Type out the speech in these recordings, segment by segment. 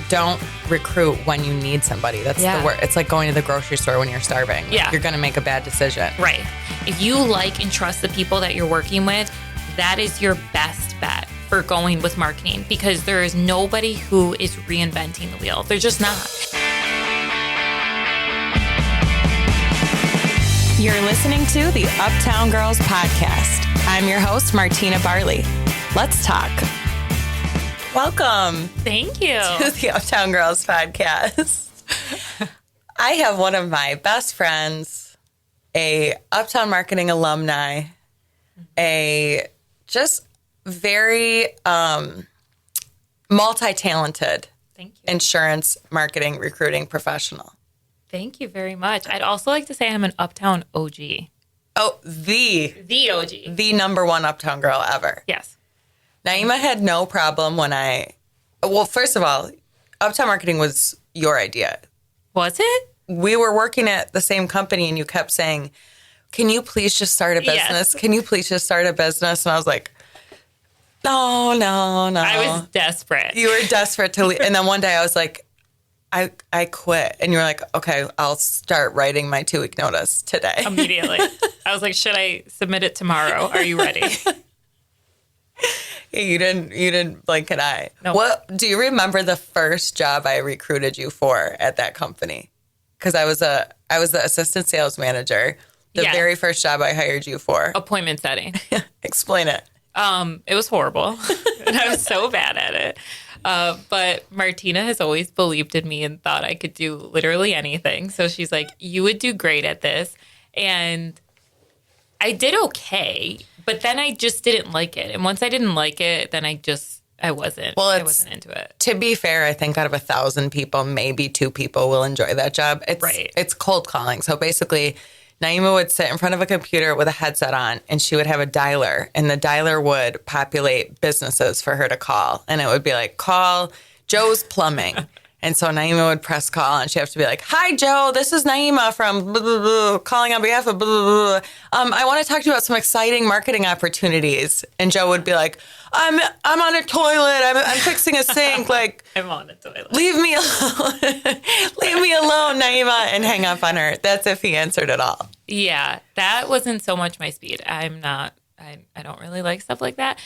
don't recruit when you need somebody. That's the word. It's like going to the grocery store when you're starving. Yeah. You're going to make a bad decision. Right. If you like and trust the people that you're working with, that is your best bet for going with marketing, because there is nobody who is reinventing the wheel. They're just not. You're listening to the Uptown Girls podcast. I'm your host, Martina Barley. Let's talk. Welcome. Thank you. To the Uptown Girls podcast. I have one of my best friends, a Uptown Marketing alumni, a just very multi-talented insurance marketing recruiting professional. Thank you very much. I'd also like to say I'm an Uptown OG. Oh, the OG. The number one Uptown girl ever. Yes. Naima had no problem when well, first of all, Uptown Marketing was your idea. Was it? We were working at the same company and you kept saying, can you please just start a business? Yes. Can you please just start a business? And I was like, no. I was desperate. You were desperate to leave. And then one day I was like, I quit. And you were like, okay, I'll start writing my 2-week notice today. Immediately. I was like, should I submit it tomorrow? Are you ready? You didn't blink an eye. Nope. What do you remember the first job I recruited you for at that company? Because I was the assistant sales manager. The very first job I hired you for. Appointment setting. Explain it. It was horrible. And I was so bad at it. But Martina has always believed in me and thought I could do literally anything. So she's like, you would do great at this. And I did okay, but then I just didn't like it. And once I didn't like it, then I wasn't into it. To be fair, I think out of 1,000 people, maybe 2 people will enjoy that job. It's cold calling. So basically, Naima would sit in front of a computer with a headset on, and she would have a dialer, and the dialer would populate businesses for her to call. And it would be like, call Joe's Plumbing. And so Naima would press call, and she'd have to be like, hi, Joe, this is Naima from blah, blah, blah, calling on behalf of blah, blah, blah. I want to talk to you about some exciting marketing opportunities. And Joe would be like, I'm on a toilet. I'm fixing a sink. Like, I'm on a toilet. Leave me alone. Leave me alone, Naima, and hang up on her. That's if he answered at all. Yeah, that wasn't so much my speed. I don't really like stuff like that.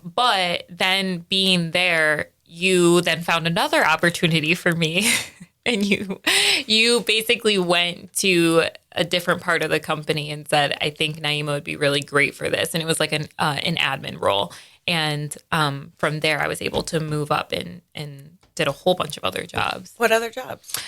But then being there, you then found another opportunity for me. And you basically went to a different part of the company and said, I think Naima would be really great for this. And it was like an admin role. And from there, I was able to move up and did a whole bunch of other jobs. What other jobs?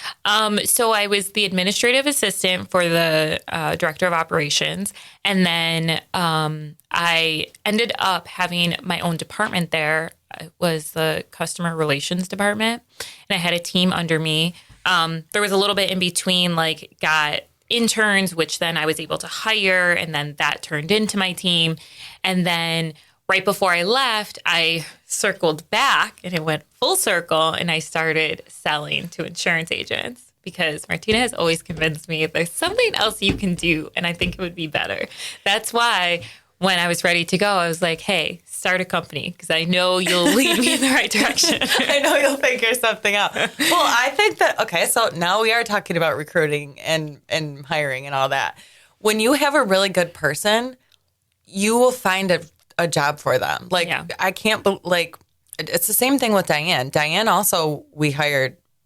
So I was the administrative assistant for the director of operations. And then I ended up having my own department there. It was the customer relations department. And I had a team under me. There was a little bit in between, like got interns, which then I was able to hire. And then that turned into my team. And then right before I left, I circled back and it went full circle and I started selling to insurance agents because Martina has always convinced me there's something else you can do and I think it would be better. That's why when I was ready to go, I was like, hey, start a company because I know you'll lead me in the right direction. I know you'll figure something out. Well, I think that, okay, so now we are talking about recruiting and hiring and all that. When you have a really good person, you will find a job for them. Like, I can't, it's the same thing with Diane. Diane also,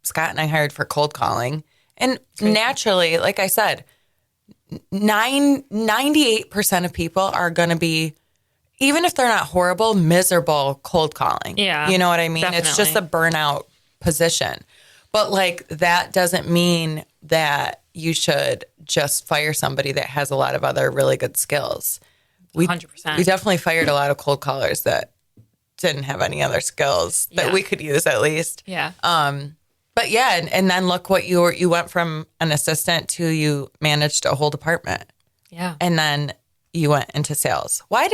Scott and I hired for cold calling. And naturally, like I said, 98% of people are going to be, even if they're not horrible, miserable cold calling. Yeah. You know what I mean? Definitely. It's just a burnout position. But like, that doesn't mean that you should just fire somebody that has a lot of other really good skills. 100%. We definitely fired a lot of cold callers that didn't have any other skills that we could use at least. Yeah. But yeah, and then look what you went from an assistant to you managed a whole department. Yeah. And then you went into sales. Well,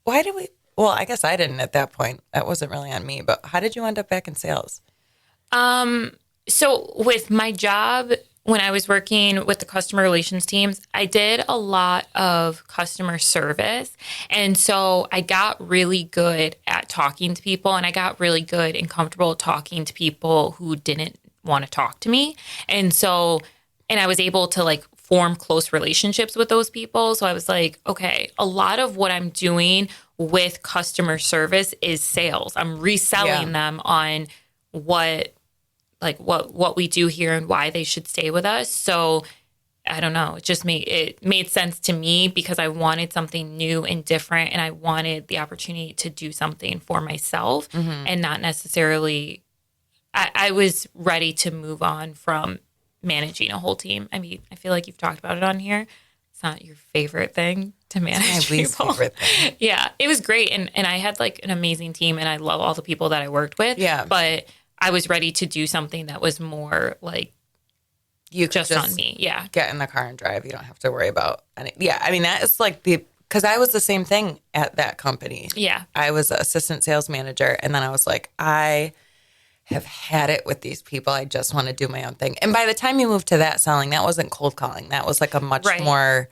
I guess I didn't at that point. That wasn't really on me, but how did you end up back in sales? So with my job when I was working with the customer relations teams, I did a lot of customer service. And so I got really good at talking to people, and I got really good and comfortable talking to people who didn't want to talk to me. And so, and I was able to like form close relationships with those people. So I was like, okay, a lot of what I'm doing with customer service is sales. I'm reselling them on what we do here and why they should stay with us. So I don't know. It made sense to me because I wanted something new and different, and I wanted the opportunity to do something for myself and not necessarily. I was ready to move on from managing a whole team. I mean, I feel like you've talked about it on here. It's not your favorite thing to manage it's my least people. favorite thing. Yeah, it was great, and I had like an amazing team, and I love all the people that I worked with. Yeah, but I was ready to do something that was more like you just on me. Yeah, get in the car and drive. You don't have to worry about any. Yeah, I mean that is like because I was the same thing at that company. Yeah, I was an assistant sales manager, and then I was like, I have had it with these people. I just want to do my own thing. And by the time you moved to that selling, that wasn't cold calling. That was like a much more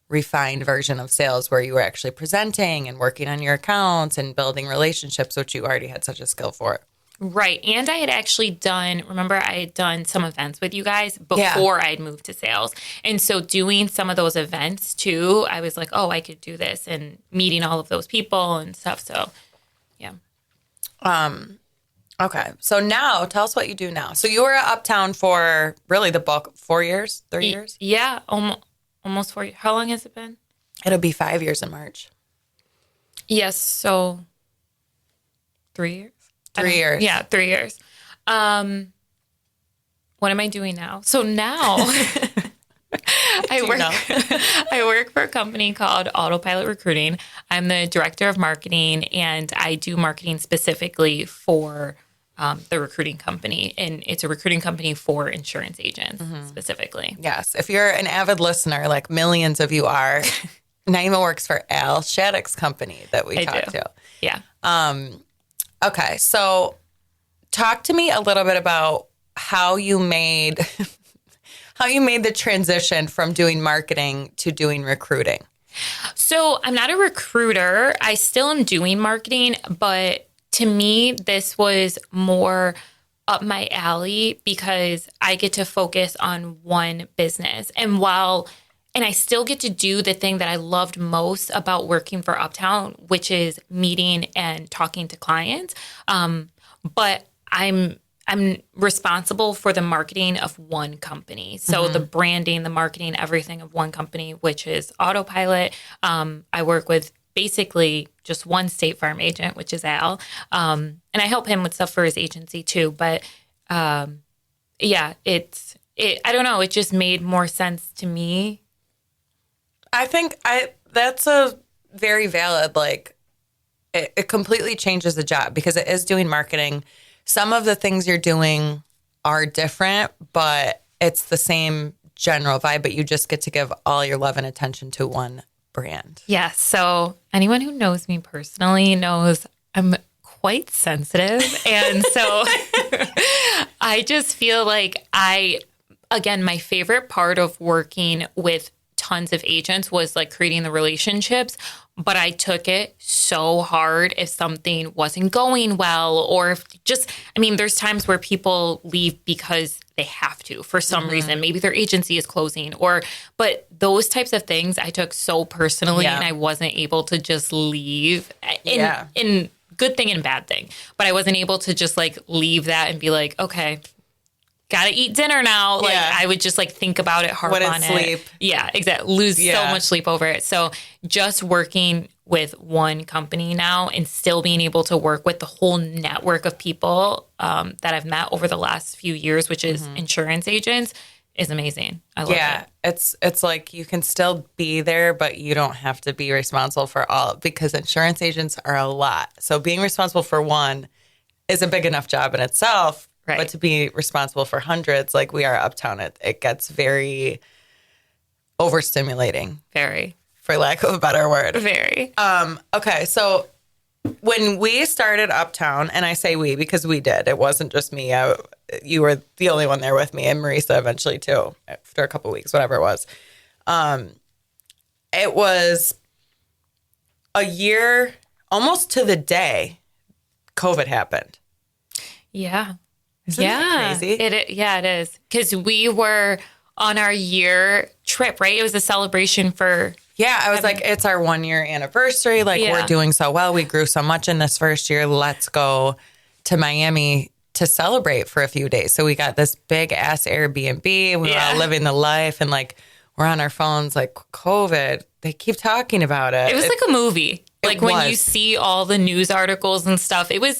refined version of sales where you were actually presenting and working on your accounts and building relationships, which you already had such a skill for. Right. And I had actually remember I had done some events with you guys before I had moved to sales. And so doing some of those events too, I was like, oh, I could do this, and meeting all of those people and stuff. So, yeah. Okay. So now tell us what you do now. So you were at Uptown for really the bulk, 4 years, 3 years? Yeah. Almost 4 years. How long has it been? It'll be 5 years in March. Yes. So 3 years? 3 years. Yeah, 3 years. What am I doing now? So now I work for a company called Autopilot Recruiting. I'm the director of marketing, and I do marketing specifically for the recruiting company. And it's a recruiting company for insurance agents specifically. Yes. If you're an avid listener, like millions of you are, Naima works for Al Shattuck's company that we talked to. Yeah. Okay. So talk to me a little bit about how you made the transition from doing marketing to doing recruiting. So I'm not a recruiter. I still am doing marketing, but to me, this was more up my alley because I get to focus on one business. And I still get to do the thing that I loved most about working for Uptown, which is meeting and talking to clients. But I'm responsible for the marketing of one company. So the branding, the marketing, everything of one company, which is Autopilot. I work with basically just one State Farm agent, which is Al. And I help him with stuff for his agency too. But yeah, I don't know. It just made more sense to me. I think that's a very valid, like, it completely changes the job because it is doing marketing. Some of the things you're doing are different, but it's the same general vibe, but you just get to give all your love and attention to one brand. Yes. So anyone who knows me personally knows I'm quite sensitive. And so I just feel like my favorite part of working with tons of agents was like creating the relationships, but I took it so hard if something wasn't going well, or if there's times where people leave because they have to for some reason. Maybe their agency is closing, but those types of things I took so personally, and I wasn't able to just leave in good thing and bad thing, but I wasn't able to just like leave that and be like, okay, gotta eat dinner now. Like I would just like think about it, harp on sleep. it. Yeah, exactly. Lose so much sleep over it. So just working with one company now and still being able to work with the whole network of people that I've met over the last few years, which is insurance agents, is amazing. I love it. It's like you can still be there, but you don't have to be responsible for all, because insurance agents are a lot. So being responsible for one is a big enough job in itself. Right. But to be responsible for hundreds, like we are Uptown, it gets very overstimulating. Very. For lack of a better word. Very. Okay, so when we started Uptown, and I say we because we did, it wasn't just me. You were the only one there with me, and Marisa eventually too, after a couple of weeks, whatever it was. It was a year, almost to the day, COVID happened. Yeah. Isn't that crazy? It is. Because we were on our year trip, right? It was a celebration for... Yeah, I was like, it's our 1 year anniversary. Like, we're doing so well. We grew so much in this first year. Let's go to Miami to celebrate for a few days. So we got this big ass Airbnb. We were all living the life, and like, we're on our phones, like, COVID. They keep talking about it. It was like a movie. Like when you was. see all the news articles and stuff, it was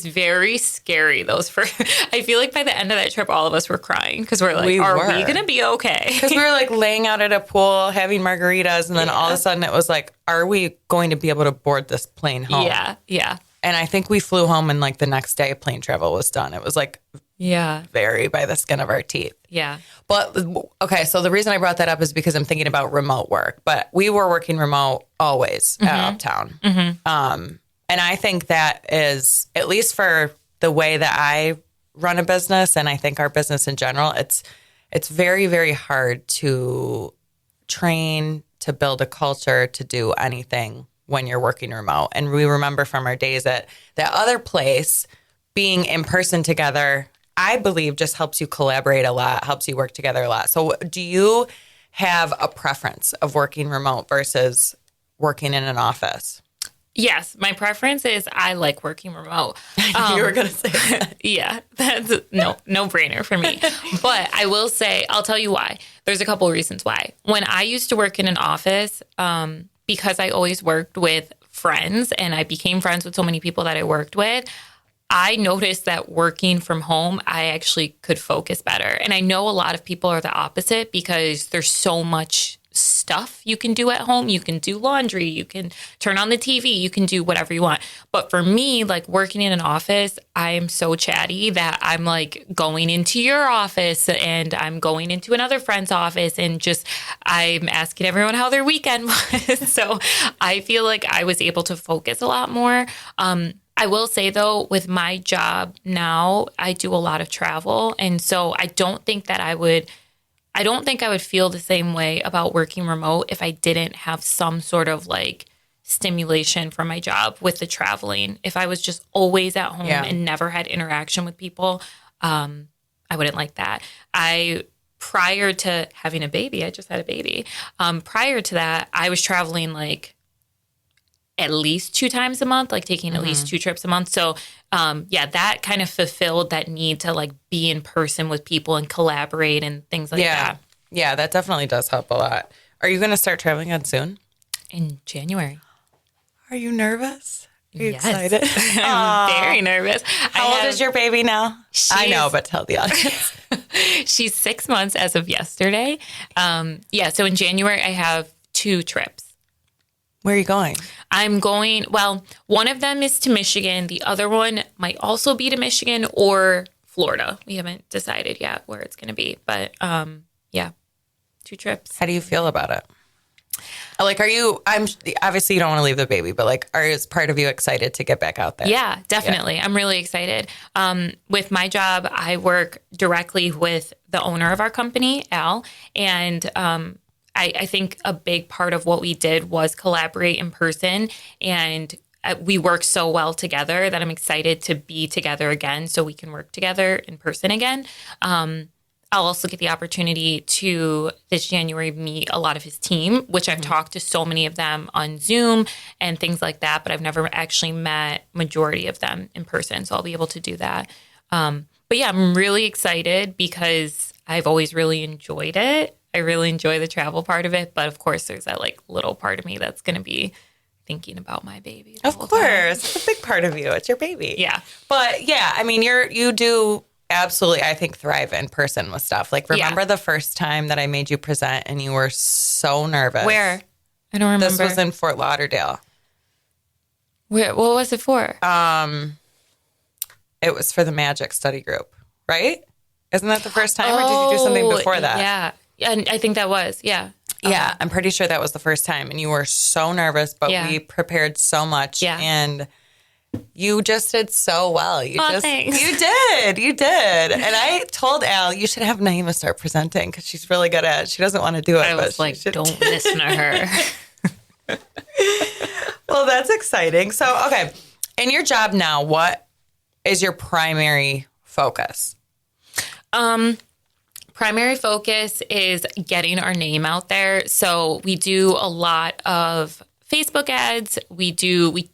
very scary. I feel like by the end of that trip, all of us were crying because we're like, are we going to be okay? Because we were like laying out at a pool, having margaritas. And then all of a sudden it was like, are we going to be able to board this plane home? Yeah. Yeah. And I think we flew home and like the next day plane travel was done. It was like, very by the skin of our teeth. Yeah. But okay, so the reason I brought that up is because I'm thinking about remote work. But we were working remote always at Uptown. And I think that is, at least for the way that I run a business, and I think our business in general, it's very, very hard to train, to build a culture, to do anything when you're working remote. And we remember from our days at that other place, being in person together, I believe just helps you collaborate a lot, helps you work together a lot. So do you have a preference of working remote versus working in an office? Yes, my preference is I like working remote. You were going to say that. Yeah, that's no brainer for me. But I will say, I'll tell you why. There's a couple of reasons why. When I used to work in an office, because I always worked with friends and I became friends with so many people that I worked with, I noticed that working from home, I actually could focus better. And I know a lot of people are the opposite because there's so much stuff you can do at home. You can do laundry, you can turn on the TV, you can do whatever you want. But for me, like working in an office, I am so chatty that I'm like going into your office and I'm going into another friend's office and just I'm asking everyone how their weekend was. So I feel like I was able to focus a lot more. I will say, though, with my job now, I do a lot of travel. And so I don't think I would feel the same way about working remote if I didn't have some sort of like stimulation from my job with the traveling. If I was just always at home and never had interaction with people, I wouldn't like that. Prior to having a baby, I just had a baby. Prior to that, I was traveling like at least 2 times a month, like taking at least 2 trips a month. So, that kind of fulfilled that need to like be in person with people and collaborate and things like that. Yeah, that definitely does help a lot. Are you going to start traveling again soon? In January. Are you nervous? Are you Yes. excited? I'm very nervous. How old is your baby now? I know, but tell the audience. She's 6 months as of yesterday. So in January, I have 2 trips. Where are you going? I'm going, one of them is to Michigan. The other one might also be to Michigan or Florida. We haven't decided yet where it's going to be. But 2 trips. How do you feel about it? Like, obviously you don't want to leave the baby, but like, is part of you excited to get back out there? Yeah, definitely. Yeah. I'm really excited. With my job, I work directly with the owner of our company, Al, and I think a big part of what we did was collaborate in person, and we work so well together that I'm excited to be together again so we can work together in person again. I'll also get the opportunity to this January meet a lot of his team, which I've talked to so many of them on Zoom and things like that, but I've never actually met majority of them in person. So I'll be able to do that. But yeah, I'm really excited because I've always really enjoyed it. I really enjoy the travel part of it. But of course, there's that like little part of me that's going to be thinking about my baby. Of course. It's a big part of you. It's your baby. Yeah. But yeah, I mean, you do absolutely, I think, thrive in person with stuff. Like, remember the first time that I made you present and you were so nervous? Where? I don't remember. This was in Fort Lauderdale. Where? What was it for? It was for the Magic Study Group, right? Isn't that the first time, or did you do something before that? Yeah. And I think that was, yeah. Yeah, I'm pretty sure that was the first time. And you were so nervous, but we prepared so much. Yeah. And you just did so well. Thanks. You did. And I told Al, you should have Naima start presenting because she's really good at it. She doesn't want to do it. I was like, don't listen to her. Well, that's exciting. So, okay. In your job now, what is your primary focus? Primary focus is getting our name out there. So we do a lot of Facebook ads. We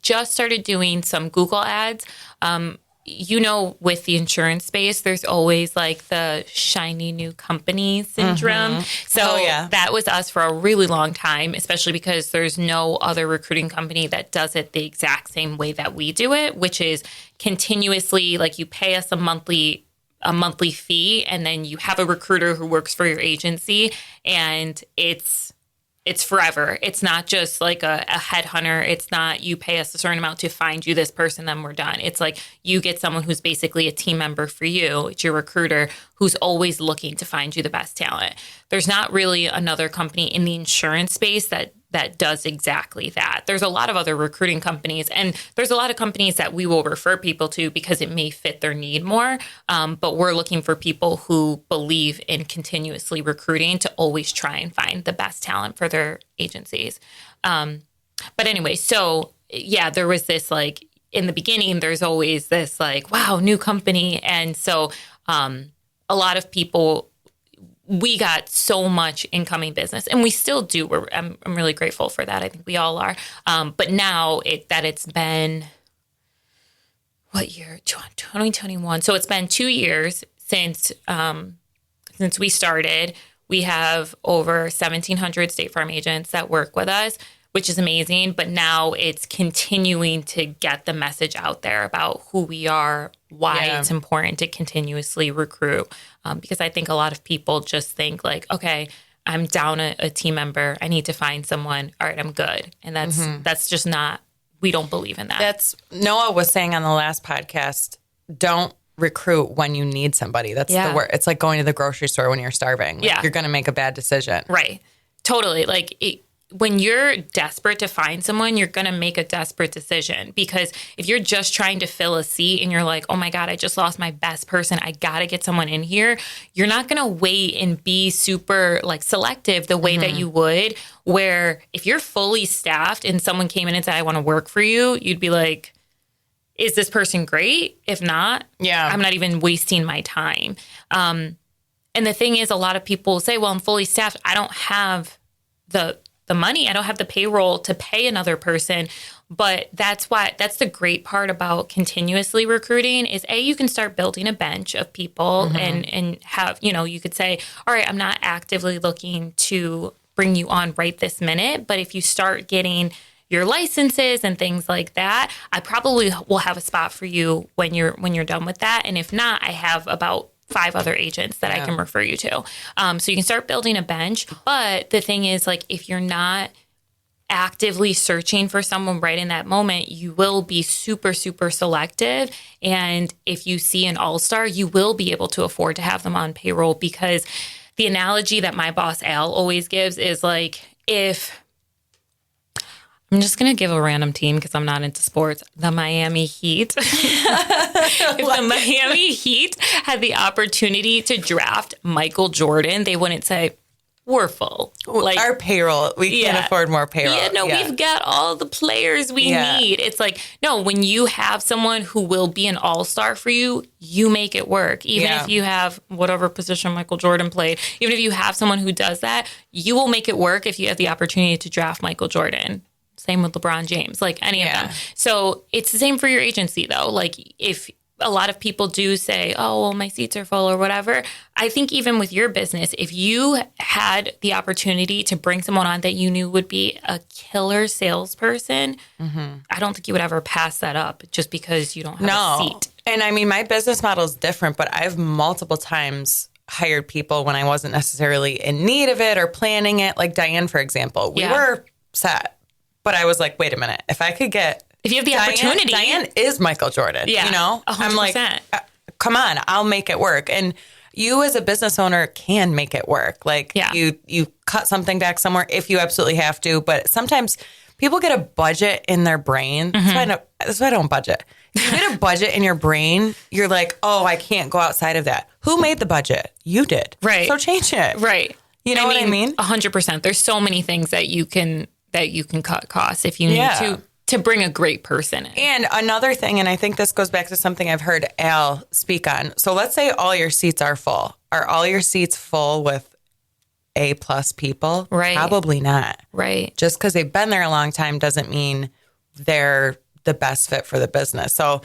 just started doing some Google ads. With the insurance space, there's always like the shiny new company syndrome. So that was us for a really long time, especially because there's no other recruiting company that does it the exact same way that we do it, which is continuously like you pay us a monthly fee, and then you have a recruiter who works for your agency, and it's forever. It's not just like a headhunter. It's not you pay us a certain amount to find you this person, then we're done. It's like you get someone who's basically a team member for you. It's your recruiter who's always looking to find you the best talent. There's not really another company in the insurance space that does exactly that. There's a lot of other recruiting companies, and there's a lot of companies that we will refer people to because it may fit their need more. But we're looking for people who believe in continuously recruiting to always try and find the best talent for their agencies. But anyway, so yeah, there was this like in the beginning, there's always this like, wow, new company. And so a lot of people, we got so much incoming business, and we still do. I'm really grateful for that. I think we all are. But now it's been, what year? 2021. So it's been 2 years since we started. We have over 1,700 State Farm agents that work with us, which is amazing. But now it's continuing to get the message out there about who we are, why it's important to continuously recruit. Because I think a lot of people just think like, okay, I'm down a team member. I need to find someone. All right, I'm good. And that's just not, we don't believe in that. That's Noah was saying on the last podcast, don't recruit when you need somebody. That's the word. It's like going to the grocery store when you're starving. Like, you're going to make a bad decision. Right. Totally. Like when you're desperate to find someone, you're going to make a desperate decision, because if you're just trying to fill a seat and you're like, oh my God, I just lost my best person, I got to get someone in here. You're not going to wait and be super like selective the way that you would, where if you're fully staffed and someone came in and said, I want to work for you, you'd be like, is this person great? If not, I'm not even wasting my time. And the thing is, a lot of people say, well, I'm fully staffed. I don't have the money. I don't have the payroll to pay another person. But that's the great part about continuously recruiting is you can start building a bench of people and have, you could say, all right, I'm not actively looking to bring you on right this minute. But if you start getting your licenses and things like that, I probably will have a spot for you when you're done with that. And if not, I have about 5 other agents that I can refer you to. So you can start building a bench. But the thing is, like, if you're not actively searching for someone right in that moment, you will be super, super selective. And if you see an all-star, you will be able to afford to have them on payroll, because the analogy that my boss, Al, always gives is like, I'm just going to give a random team because I'm not into sports. The Miami Heat. If the Miami Heat had the opportunity to draft Michael Jordan, they wouldn't say, we're full. Like our payroll, we can't afford more payroll. We've got all the players we need. It's like, no, when you have someone who will be an all-star for you, you make it work. Even if you have whatever position Michael Jordan played, even if you have someone who does that, you will make it work if you have the opportunity to draft Michael Jordan. Same with LeBron James, like any of them. So it's the same for your agency, though. Like if a lot of people do say, oh, well, my seats are full or whatever, I think even with your business, if you had the opportunity to bring someone on that you knew would be a killer salesperson, I don't think you would ever pass that up just because you don't have a seat. And I mean, my business model is different, but I've multiple times hired people when I wasn't necessarily in need of it or planning it. Like Diane, for example, we were set. But I was like, wait a minute. If I could get... If you have the opportunity... Diane is Michael Jordan, 100%. I'm like, come on, I'll make it work. And you as a business owner can make it work. Like you cut something back somewhere if you absolutely have to. But sometimes people get a budget in their brain. That's why I don't budget. You get a budget in your brain. You're like, oh, I can't go outside of that. Who made the budget? You did. Right. So change it. Right. You know what I mean? 100%. There's so many things that you can cut costs if you need to bring a great person in. And another thing, and I think this goes back to something I've heard Al speak on. So let's say all your seats are full. Are all your seats full with A+ people? Right. Probably not. Right. Just because they've been there a long time doesn't mean they're the best fit for the business. So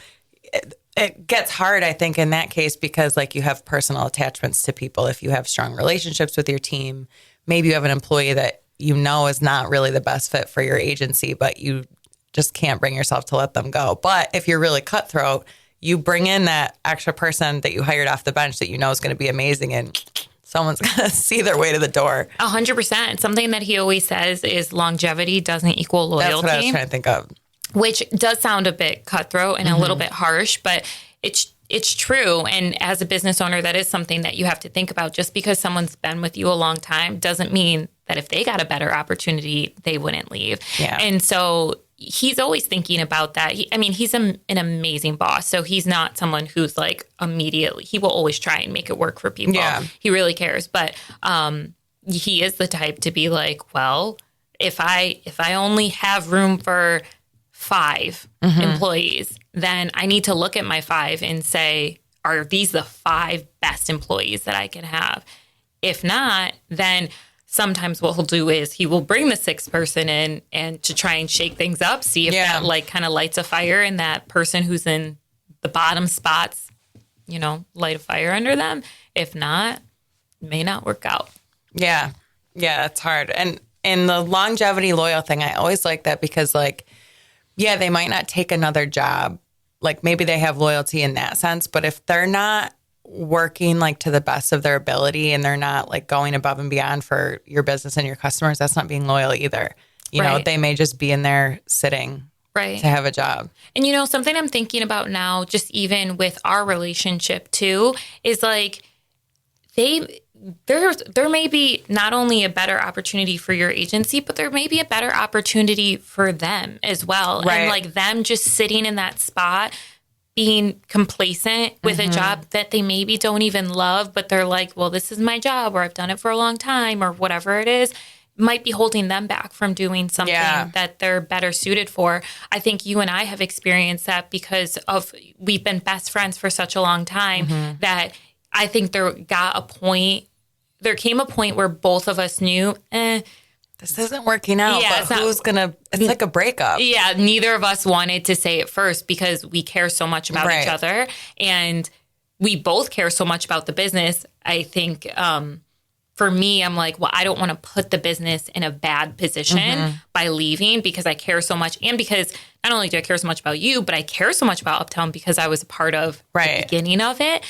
it gets hard, I think, in that case, because like you have personal attachments to people. If you have strong relationships with your team, maybe you have an employee that you know is not really the best fit for your agency, but you just can't bring yourself to let them go. But if you're really cutthroat, you bring in that extra person that you hired off the bench that you know is going to be amazing, and someone's going to see their way to the door. 100%. Something that he always says is longevity doesn't equal loyalty. That's what I was trying to think of. Which does sound a bit cutthroat and a little bit harsh, but it's true. And as a business owner, that is something that you have to think about. Just because someone's been with you a long time doesn't mean that if they got a better opportunity, they wouldn't leave. Yeah. And so he's always thinking about that. He's an amazing boss. So he's not someone who's like immediately, he will always try and make it work for people. Yeah. He really cares. But he is the type to be like, well, if I only have room for 5 employees, then I need to look at my 5 and say, are these the 5 best employees that I can have? If not, then sometimes what he'll do is he will bring the 6th person in and to try and shake things up, see if that like kind of lights a fire in that person who's in the bottom spots, light a fire under them. If not, it may not work out. Yeah. Yeah, it's hard. And the longevity loyal thing, I always like that because like, yeah, they might not take another job. Like maybe they have loyalty in that sense, but if they're not working like to the best of their ability and they're not like going above and beyond for your business and your customers, that's not being loyal either. You know, they may just be in there sitting to have a job. And something I'm thinking about now, just even with our relationship too, is like there may be not only a better opportunity for your agency, but there may be a better opportunity for them as well. Right. And like them just sitting in that spot, being complacent with a job that they maybe don't even love, but they're like, well, this is my job, or I've done it for a long time, or whatever it is, might be holding them back from doing something that they're better suited for. I think you and I have experienced that because we've been best friends for such a long time that I think there came a point where both of us knew, this isn't working out. Yeah, but it's like a breakup. Yeah, neither of us wanted to say it first because we care so much about each other. And we both care so much about the business. I think for me, I'm like, well, I don't want to put the business in a bad position by leaving because I care so much. And because not only do I care so much about you, but I care so much about Uptown because I was a part of the beginning of it.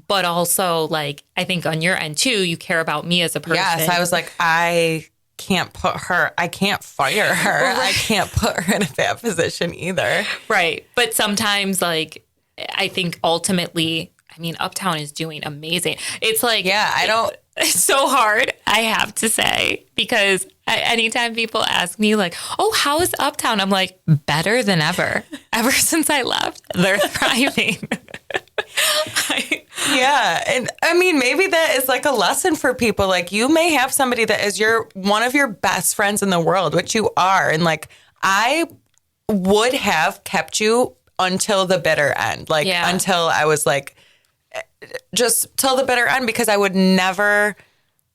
But also, like, I think on your end, too, you care about me as a person. Yes, I was like, I can't fire her. I can't put her in a bad position either. Right. But sometimes, like, I think ultimately, Uptown is doing amazing. It's like, it's so hard, I have to say, because anytime people ask me like, oh, how is Uptown? I'm like, better than ever. Ever since I left, they're thriving. Yeah. And maybe that is like a lesson for people. Like you may have somebody that is one of your best friends in the world, which you are. And like, I would have kept you until the bitter end. Like until I was like, just till the bitter end, because I would never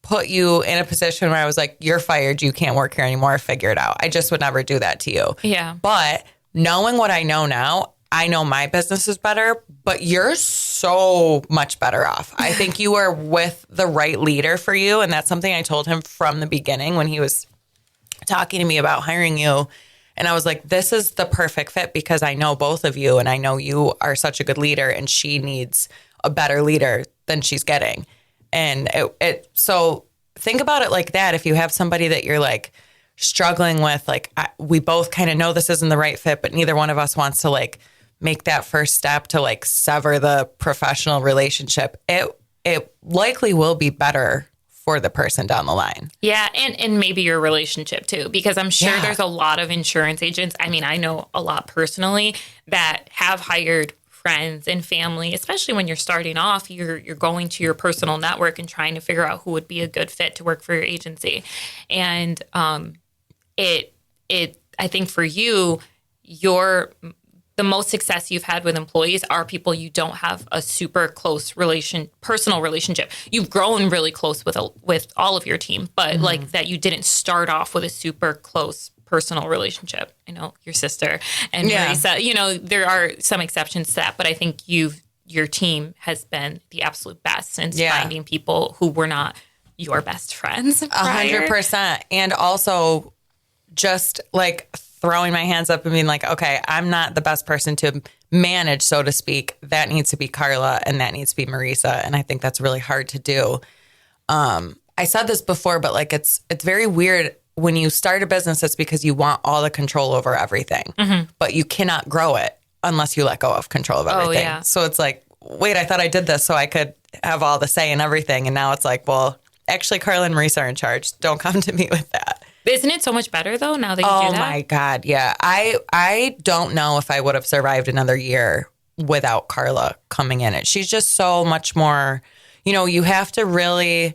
put you in a position where I was like, you're fired. You can't work here anymore. Figure it out. I just would never do that to you. Yeah. But knowing what I know now, I know my business is better, but you're so much better off. I think you are with the right leader for you. And that's something I told him from the beginning when he was talking to me about hiring you. And I was like, this is the perfect fit because I know both of you and I know you are such a good leader and she needs a better leader than she's getting. And so think about it like that. If you have somebody that you're like struggling with, like we both kind of know this isn't the right fit, but neither one of us wants to like make that first step to like sever the professional relationship. it likely will be better for the person down the line. Yeah, and maybe your relationship too, because I'm sure Yeah. there's a lot of insurance agents. I mean, I know a lot personally that have hired friends and family, especially when you're starting off, you're going to your personal network and trying to figure out who would be a good fit to work for your agency. And it I think for you, the most success you've had with employees are people you don't have a super close personal relationship. You've grown really close with all of your team, but like that you didn't start off with a super close personal relationship. I know your sister and Marisa, there are some exceptions to that, but I think your team has been the absolute best since finding people who were not your best friends. 100%. And also just like throwing my hands up and being like, okay, I'm not the best person to manage, so to speak. That needs to be Carla and that needs to be Marisa. And I think that's really hard to do. I said this before, but like it's very weird when you start a business. It's because you want all the control over everything, but you cannot grow it unless you let go of control of everything. Yeah. So it's like, wait, I thought I did this so I could have all the say in everything. And now it's like, well, actually Carla and Marisa are in charge. Don't come to me with that. Isn't it so much better though now that you do that? Oh my God, yeah. I don't know if I would have survived another year without Carla coming in. She's just so much more, you have to really,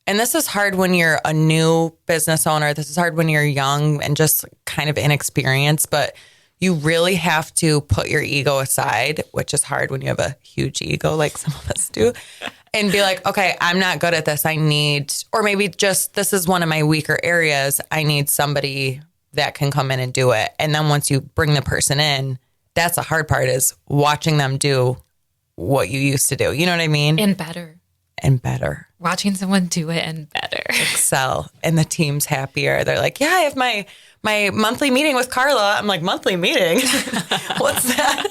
and this is hard when you're a new business owner. This is hard when you're young and just kind of inexperienced, but you really have to put your ego aside, which is hard when you have a huge ego like some of us do. And be like, okay, I'm not good at this. I need, or maybe just this is one of my weaker areas. I need somebody that can come in and do it. And then once you bring the person in, that's the hard part, is watching them do what you used to do. You know what I mean? And better. And better. Watching someone do it and better. Excel. And the team's happier. They're like, yeah, I have my monthly meeting with Carla. I'm like, monthly meeting? What's that?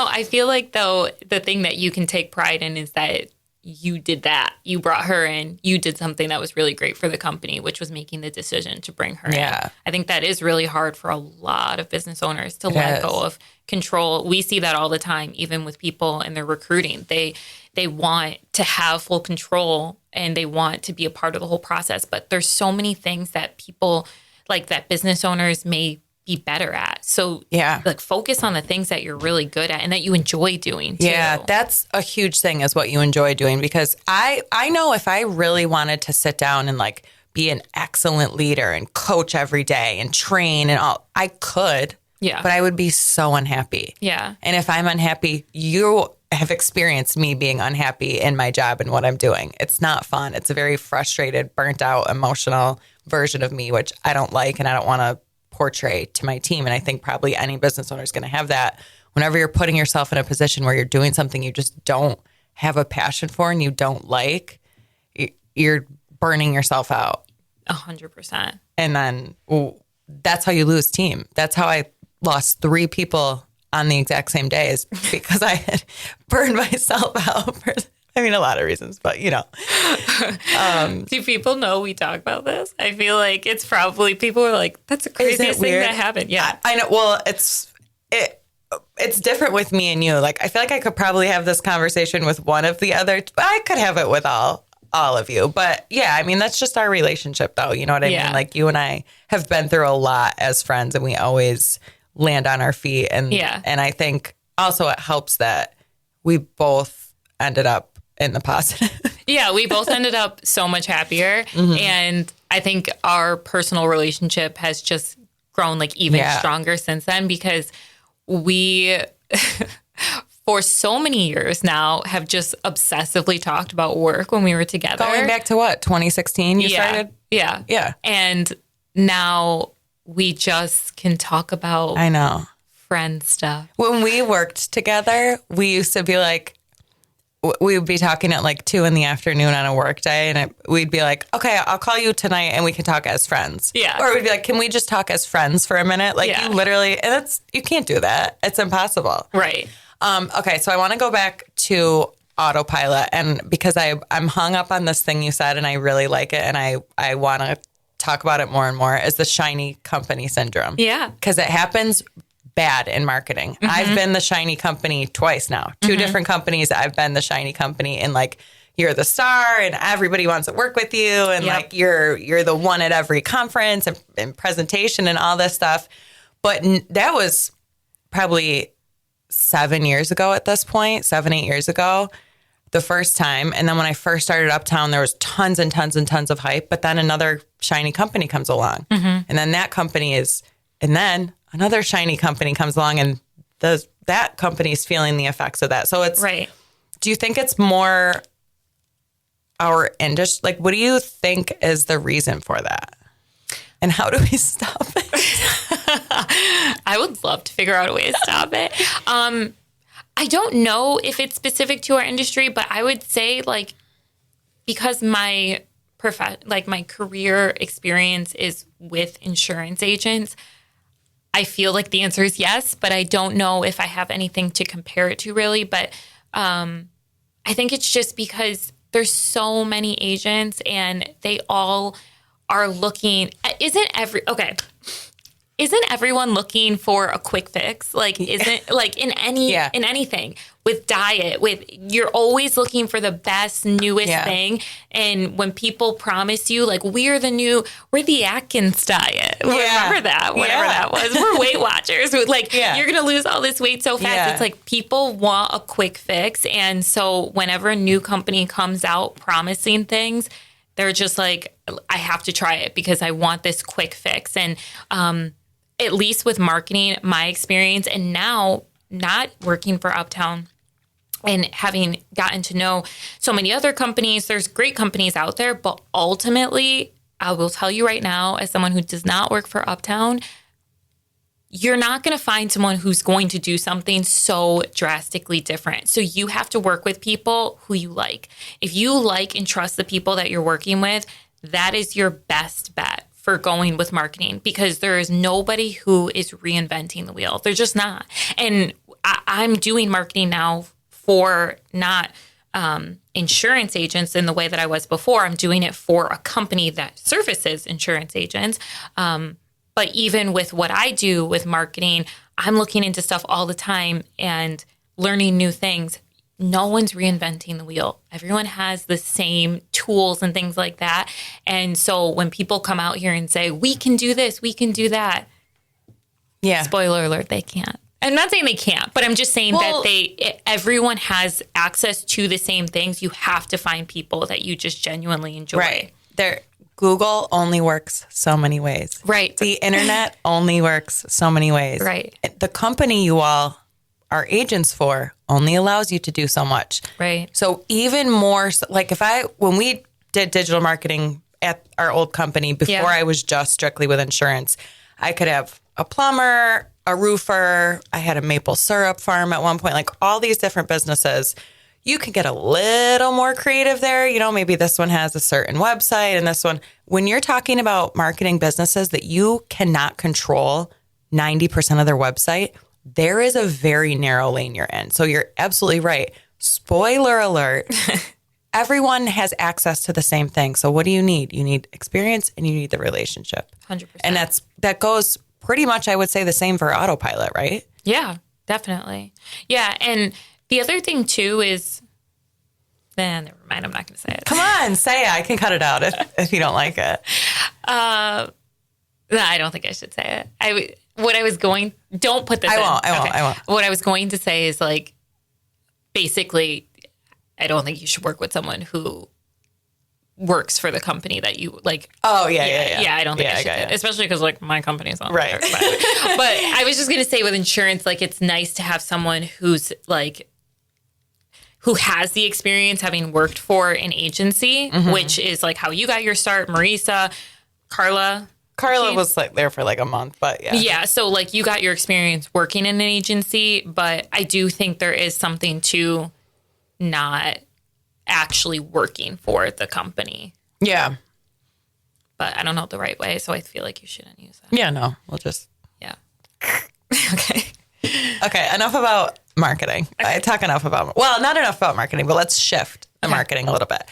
I feel like, though, the thing that you can take pride in is that you did that. You brought her in. You did something that was really great for the company, which was making the decision to bring her in. I think that is really hard for a lot of business owners to let go of control. We see that all the time, even with people in their recruiting. They want to have full control and they want to be a part of the whole process. But there's so many things that people, like that business owners may be better at. So like focus on the things that you're really good at and that you enjoy doing too. Yeah, that's a huge thing, is what you enjoy doing, because I know if I really wanted to sit down and like be an excellent leader and coach every day and train and all, I could. Yeah. But I would be so unhappy. Yeah. And if I'm unhappy, you have experienced me being unhappy in my job and what I'm doing. It's not fun. It's a very frustrated, burnt out, emotional version of me, which I don't like and I don't want to portray to my team. And I think probably any business owner is going to have that. Whenever you're putting yourself in a position where you're doing something you just don't have a passion for and you don't like, you're burning yourself out. 100%. And then that's how you lose team. That's how I lost 3 people on the exact same day, is because I had burned myself out for, a lot of reasons, but do people know we talk about this? I feel like it's probably, people are like, that's the craziest thing that happened. Yeah. I know. Well, it's different with me and you. Like, I feel like I could probably have this conversation with one of the other, but I could have it with all of you. But yeah, that's just our relationship though. You know what I mean? Like, you and I have been through a lot as friends and we always land on our feet. And I think also it helps that we both ended up in the positive. Yeah, we both ended up so much happier. And I think our personal relationship has just grown like even stronger since then, because we, for so many years now, have just obsessively talked about work when we were together. Going back to what, 2016 you started? Yeah. Yeah. And now we just can talk about friend stuff. When we worked together, we used to be like, we would be talking at like 2 p.m. on a work day, and we'd be like, okay, I'll call you tonight and we can talk as friends. Yeah. Or we'd be like, can we just talk as friends for a minute? Like, you literally, and you can't do that. It's impossible. Right. Okay, so I want to go back to Autopilot, and because I'm hung up on this thing you said, and I really like it, and I want to talk about it more and more, is the shiny company syndrome. Yeah. Because it happens bad in marketing. I've been the shiny company twice now. Two different companies. I've been the shiny company in like, you're the star and everybody wants to work with you. And like, you're the one at every conference and presentation and all this stuff. But that was probably 7 years ago at this point, 7-8 years ago, the first time. And then when I first started Uptown, there was tons and tons and tons of hype. But then another shiny company comes along. And then that company and then another shiny company comes along and that company is feeling the effects of that. So it's, do you think it's more our industry? Like, what do you think is the reason for that? And how do we stop it? I would love to figure out a way to stop it. I don't know if it's specific to our industry, but I would say like, because my career experience is with insurance agents, I feel like the answer is yes, but I don't know if I have anything to compare it to really. But I think it's just because there's so many agents and they all are looking. Isn't everyone looking for a quick fix? Like, isn't like in anything with diet, you're always looking for the best, newest thing. And when people promise you, like, we're the Atkins diet. Remember that? Whatever that was. We're Weight Watchers. Like, you're going to lose all this weight so fast. It's like people want a quick fix. And so whenever a new company comes out promising things, they're just like, I have to try it because I want this quick fix. And, at least with marketing, my experience, and now not working for Uptown and having gotten to know so many other companies, there's great companies out there, but ultimately, I will tell you right now, as someone who does not work for Uptown, you're not going to find someone who's going to do something so drastically different. So you have to work with people who you like. If you like and trust the people that you're working with, that is your best bet for going with marketing, because there is nobody who is reinventing the wheel. They're just not. And I'm doing marketing now for not insurance agents in the way that I was before. I'm doing it for a company that services insurance agents. But even with what I do with marketing, I'm looking into stuff all the time and learning new things. No one's reinventing the wheel. Everyone has the same tools and things like that. And so when people come out here and say, we can do this, we can do that. Spoiler alert, they can't. I'm not saying they can't, but I'm just saying that everyone has access to the same things. You have to find people that you just genuinely enjoy. Right. Google only works so many ways. Right. The internet only works so many ways. Right. The company you all are agents for only allows you to do so much. Right. So even more, like when we did digital marketing at our old company, before I was just strictly with insurance, I could have a plumber, a roofer. I had a maple syrup farm at one point, like all these different businesses. You can get a little more creative there. You know, maybe this one has a certain website and this one. When you're talking about marketing businesses that you cannot control 90% of their website, there is a very narrow lane you're in. So you're absolutely right. Spoiler alert. Everyone has access to the same thing. So what do you need? You need experience and you need the relationship. 100%. And that goes pretty much, I would say, the same for Autopilot, right? Yeah, definitely. Yeah. And the other thing too is, never mind. I'm not going to say it. Come on, say it. I can cut it out if you don't like it. No, I don't think I should say it. Don't put this in. I won't. What I was going to say is, like, basically, I don't think you should work with someone who works for the company that you like. Oh, yeah. Yeah, I don't think I should. Especially because, like, my company's on right. there. But I was just going to say with insurance, like, it's nice to have someone who's, like, who has the experience having worked for an agency, which is, like, how you got your start. Marisa, Carla was like there for like a month, but yeah. Yeah, so like you got your experience working in an agency, but I do think there is something to not actually working for the company. Yeah. But I don't know the right way, so I feel like you shouldn't use that. Yeah, no, we'll just... Yeah. Okay. Okay, enough about marketing. Okay. I talk enough about... Well, not enough about marketing, but let's shift the marketing a little bit.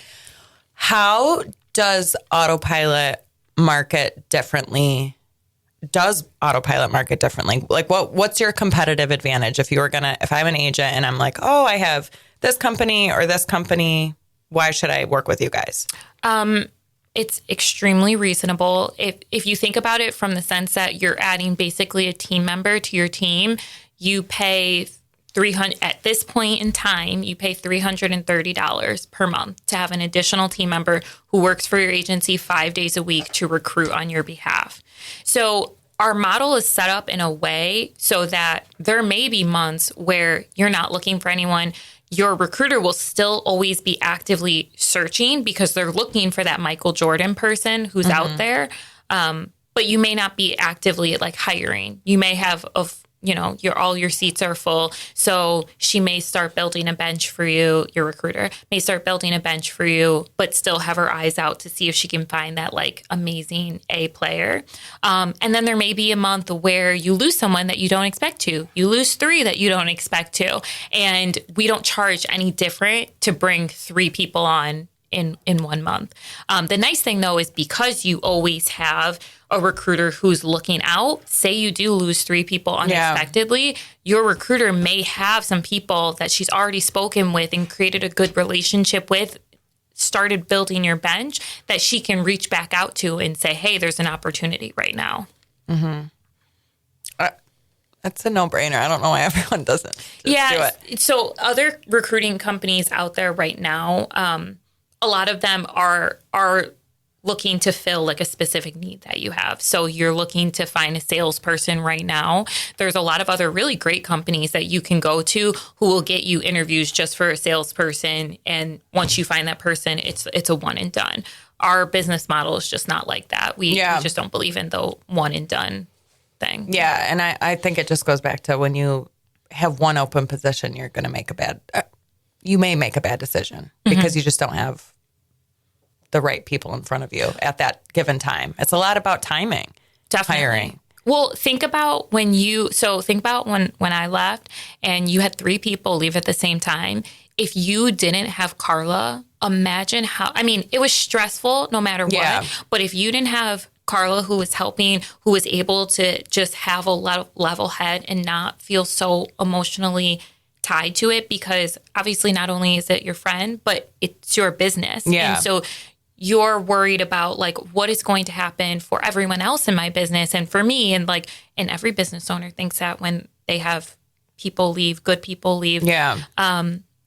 How does Autopilot market differently does Autopilot market differently? Like what's your competitive advantage if I'm an agent and I'm like, oh, I have this company or this company, why should I work with you guys? It's extremely reasonable. If you think about it from the sense that you're adding basically a team member to your team, you pay at this point in time, you pay $330 per month to have an additional team member who works for your agency 5 days a week to recruit on your behalf. So our model is set up in a way so that there may be months where you're not looking for anyone. Your recruiter will still always be actively searching because they're looking for that Michael Jordan person who's out there. But you may not be actively like hiring. You may have all your seats are full. So she may start building a bench for you. Your recruiter may start building a bench for you, but still have her eyes out to see if she can find that like amazing A player. And then there may be a month where you lose someone that you don't expect to. You lose 3 that you don't expect to. And we don't charge any different to bring 3 people on in 1 month. The nice thing though is because you always have a recruiter who's looking out, say you do lose 3 people unexpectedly, your recruiter may have some people that she's already spoken with and created a good relationship with, started building your bench that she can reach back out to and say, hey, there's an opportunity right now. That's a no-brainer. I don't know why everyone doesn't do it. So other recruiting companies out there right now, a lot of them are looking to fill like a specific need that you have. So you're looking to find a salesperson right now. There's a lot of other really great companies that you can go to who will get you interviews just for a salesperson. And once you find that person, it's a one and done. Our business model is just not like that. We just don't believe in the one and done thing. Yeah. And I think it just goes back to when you have one open position, you're going to you may make a bad decision because you just don't have the right people in front of you at that given time. It's a lot about timing. Definitely. Hiring. Well, think about when I left and you had 3 people leave at the same time. If you didn't have Carla, imagine it was stressful no matter what. But if you didn't have Carla who was helping, who was able to just have a level head and not feel so emotionally tied to it, because obviously not only is it your friend, but it's your business. Yeah. And so you're worried about like what is going to happen for everyone else in my business and for me. And every business owner thinks that when they have people leave, good people leave. Yeah.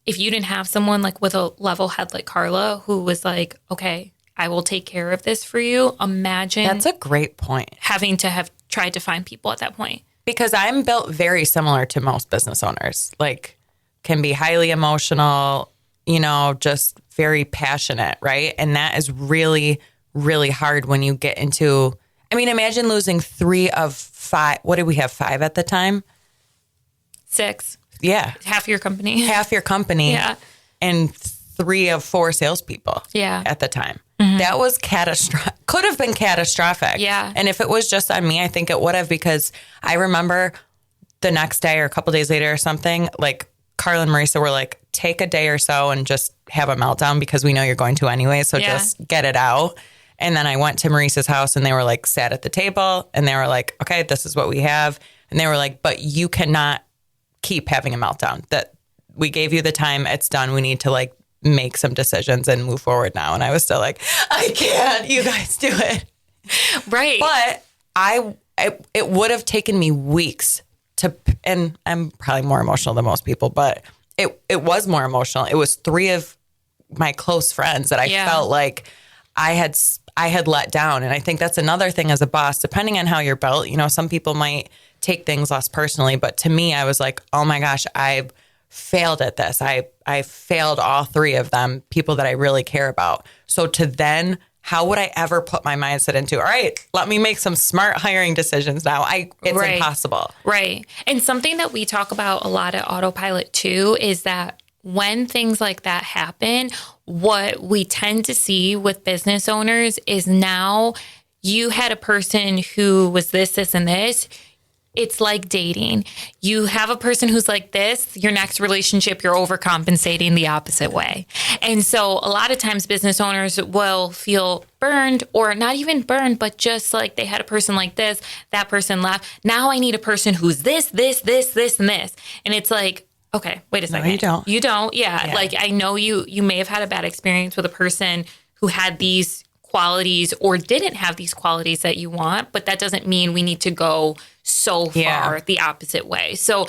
If you didn't have someone like with a level head like Carla, who was like, okay, I will take care of this for you. Imagine. That's a great point. Having to have tried to find people at that point. Because I'm built very similar to most business owners, like can be highly emotional, just very passionate, right? And that is really, really hard when you get into, imagine losing 3 of 5. What did we have, 5 at the time? 6. Yeah. Half your company. Yeah. And 3 of 4 salespeople. Yeah. At the time. Mm-hmm. That was could have been catastrophic. Yeah. And if it was just on me, I think it would have, because I remember the next day or a couple days later or something, like Carla and Marisa were like, take a day or so and just have a meltdown because we know you're going to anyway. So just get it out. And then I went to Marisa's house and they were like sat at the table and they were like, okay, this is what we have. And they were like, but you cannot keep having a meltdown. That we gave you the time. It's done. We need to like make some decisions and move forward now. And I was still like, I can't. You guys do it. Right. But it would have taken me weeks and I'm probably more emotional than most people, but it was more emotional. It was 3 of my close friends that I felt like I had let down. And I think that's another thing as a boss, depending on how you're built, some people might take things less personally, but to me, I was like, oh my gosh, I've failed at this. I failed all 3 of them, people that I really care about. So to then, how would I ever put my mindset into, all right, let me make some smart hiring decisions now? It's impossible. Right. And something that we talk about a lot at Autopilot too is that when things like that happen, what we tend to see with business owners is now you had a person who was this, and this. it's like dating. You have a person who's like this, your next relationship, you're overcompensating the opposite way. And so a lot of times business owners will feel burned, or not even burned, but just like they had a person like this, that person left. Now I need a person who's this, and this. And it's like, okay, wait a second. No, you don't. You don't. Yeah. Like I know you may have had a bad experience with a person who had these qualities or didn't have these qualities that you want, but that doesn't mean we need to go so far the opposite way. So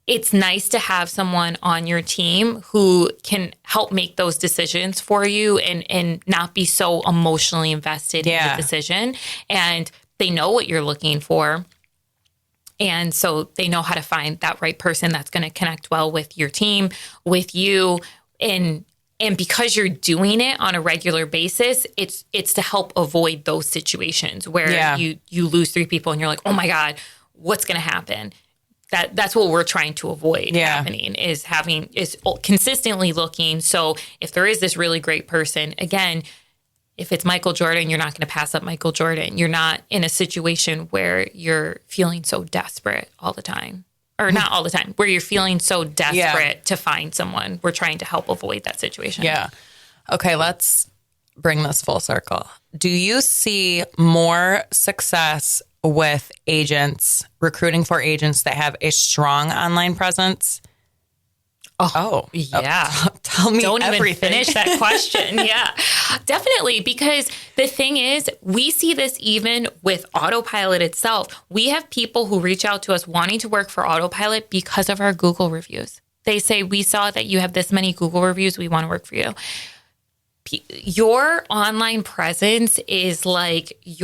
it's nice to have someone on your team who can help make those decisions for you and not be so emotionally invested in the decision. And they know what you're looking for. And so they know how to find that right person that's going to connect well with your team, with you. And because you're doing it on a regular basis, it's to help avoid those situations where you lose 3 people and you're like, oh my God, what's going to happen? That's what we're trying to avoid happening, is consistently looking. So if there is this really great person, again, if it's Michael Jordan, you're not going to pass up Michael Jordan. You're not in a situation where you're feeling so desperate all the time. Or not all the time, where you're feeling so desperate to find someone. We're trying to help avoid that situation. Yeah. Okay, let's bring this full circle. Do you see more success with agents, recruiting for agents that have a strong online presence? Oh, yeah. Tell me Don't everything. even finish that question. Yeah, definitely. Because the thing is, we see this even with Autopilot itself. We have people who reach out to us wanting to work for Autopilot because of our Google reviews. They say, we saw that you have this many Google reviews. We want to work for you. Your online presence is like it's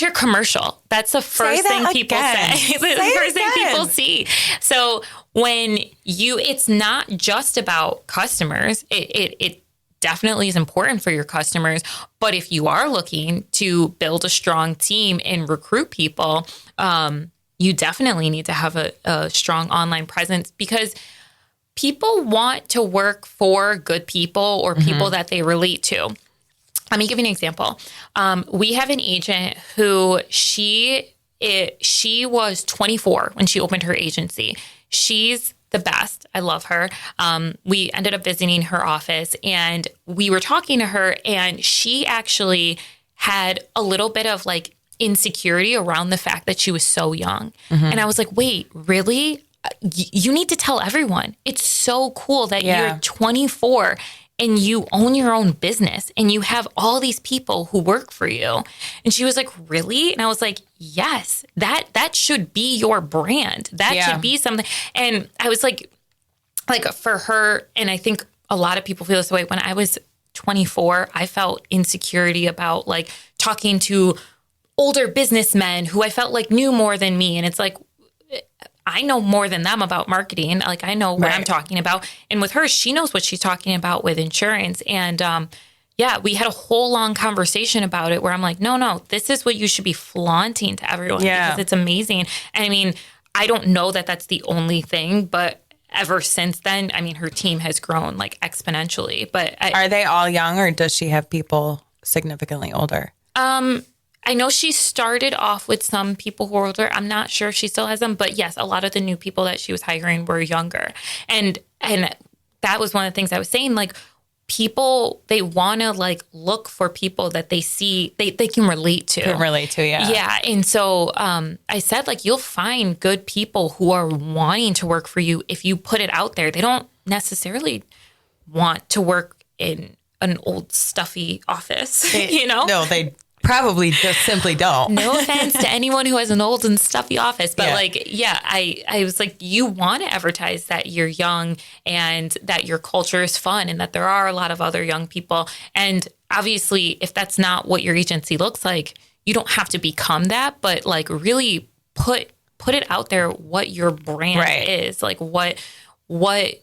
your commercial. That's the first thing people say. It's the first thing people see. So when it's not just about customers. It definitely is important for your customers. But if you are looking to build a strong team and recruit people, you definitely need to have a strong online presence, because people want to work for good people or people that they relate to. Let me give you an example. We have an agent who she was 24 when she opened her agency. She's the best. I love her. We ended up visiting her office and we were talking to her, and she actually had a little bit of like insecurity around the fact that she was so young. And I was like, wait, really? You need to tell everyone. It's so cool that you're 24 and you own your own business and you have all these people who work for you. And she was like, really? And I was like, yes, that should be your brand. That should be something. And I was like for her, and I think a lot of people feel this way. When I was 24, I felt insecurity about like talking to older businessmen who I felt like knew more than me. And it's like, I know more than them about marketing. Like I know what I'm talking about. And with her, she knows what she's talking about with insurance. And we had a whole long conversation about it where I'm like, no, this is what you should be flaunting to everyone because it's amazing. And I mean, I don't know that that's the only thing, but ever since then, I mean, her team has grown like exponentially. But are they all young, or does she have people significantly older? I know she started off with some people who were older. I'm not sure if she still has them, but yes, a lot of the new people that she was hiring were younger. And that was one of the things I was saying, like people, they want to like look for people that they see, they can relate to. Yeah. And so I said, like, you'll find good people who are wanting to work for you if you put it out there. They don't necessarily want to work in an old stuffy office, you know? No, they probably just simply don't. No offense to anyone who has an old and stuffy office, but I was like, you want to advertise that you're young and that your culture is fun and that there are a lot of other young people. And obviously, if that's not what your agency looks like, you don't have to become that, but like really put it out there what your brand is, like what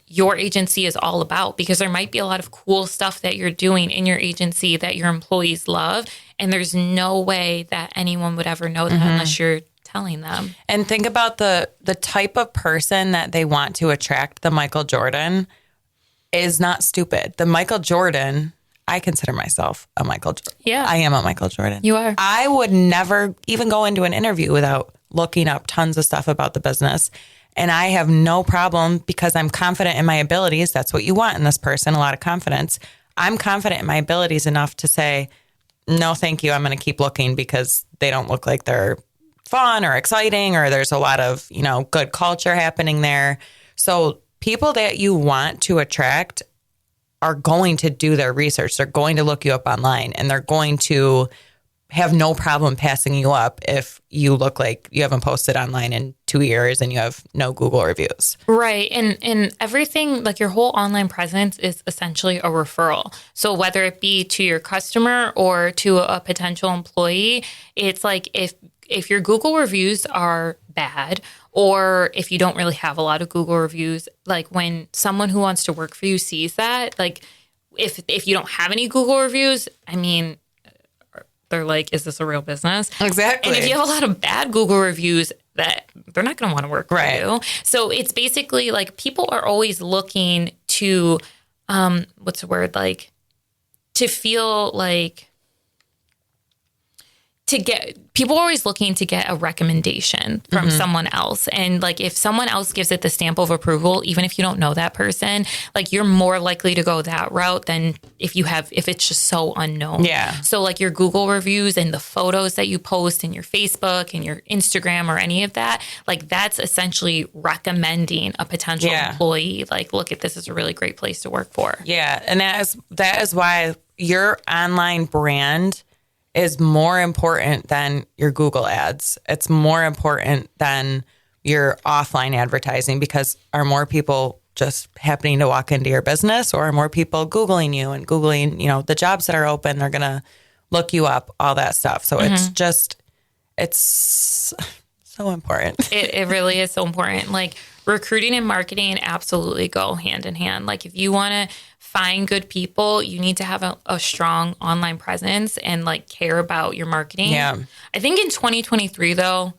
your agency is all about, because there might be a lot of cool stuff that you're doing in your agency that your employees love. And there's no way that anyone would ever know that unless you're telling them. And think about the type of person that they want to attract. The Michael Jordan is not stupid. The Michael Jordan, I consider myself a Michael Jordan. Yeah. I am a Michael Jordan. You are. I would never even go into an interview without looking up tons of stuff about the business. And I have no problem because I'm confident in my abilities. That's what you want in this person, a lot of confidence. I'm confident in my abilities enough to say, no, thank you. I'm going to keep looking because they don't look like they're fun or exciting, or there's a lot of, good culture happening there. So people that you want to attract are going to do their research. They're going to look you up online, and they're going to have no problem passing you up if you look like you haven't posted online in 2 years and you have no Google reviews. Right. And everything, like your whole online presence is essentially a referral. So whether it be to your customer or to a potential employee, it's like if your Google reviews are bad, or if you don't really have a lot of Google reviews, like when someone who wants to work for you sees that, like if you don't have any Google reviews, I mean, they're like, is this a real business? Exactly. And if you have a lot of bad Google reviews, that they're not going to want to work for you. So it's basically like people are always looking to, what's the word? Like to feel like, people are always looking to get a recommendation from someone else. And like, if someone else gives it the stamp of approval, even if you don't know that person, like you're more likely to go that route than if it's just so unknown. Yeah. So like your Google reviews and the photos that you post in your Facebook and your Instagram or any of that, like that's essentially recommending a potential employee. Like, look at this is a really great place to work for. Yeah. And that is why your online brand is more important than your Google ads. It's more important than your offline advertising, because are more people just happening to walk into your business, or are more people Googling you and Googling, the jobs that are open, they're going to look you up, all that stuff. So it's so important. It really is so important. Like recruiting and marketing absolutely go hand in hand. Like if you want to find good people, you need to have a strong online presence and like care about your marketing. Yeah. I think in 2023 though,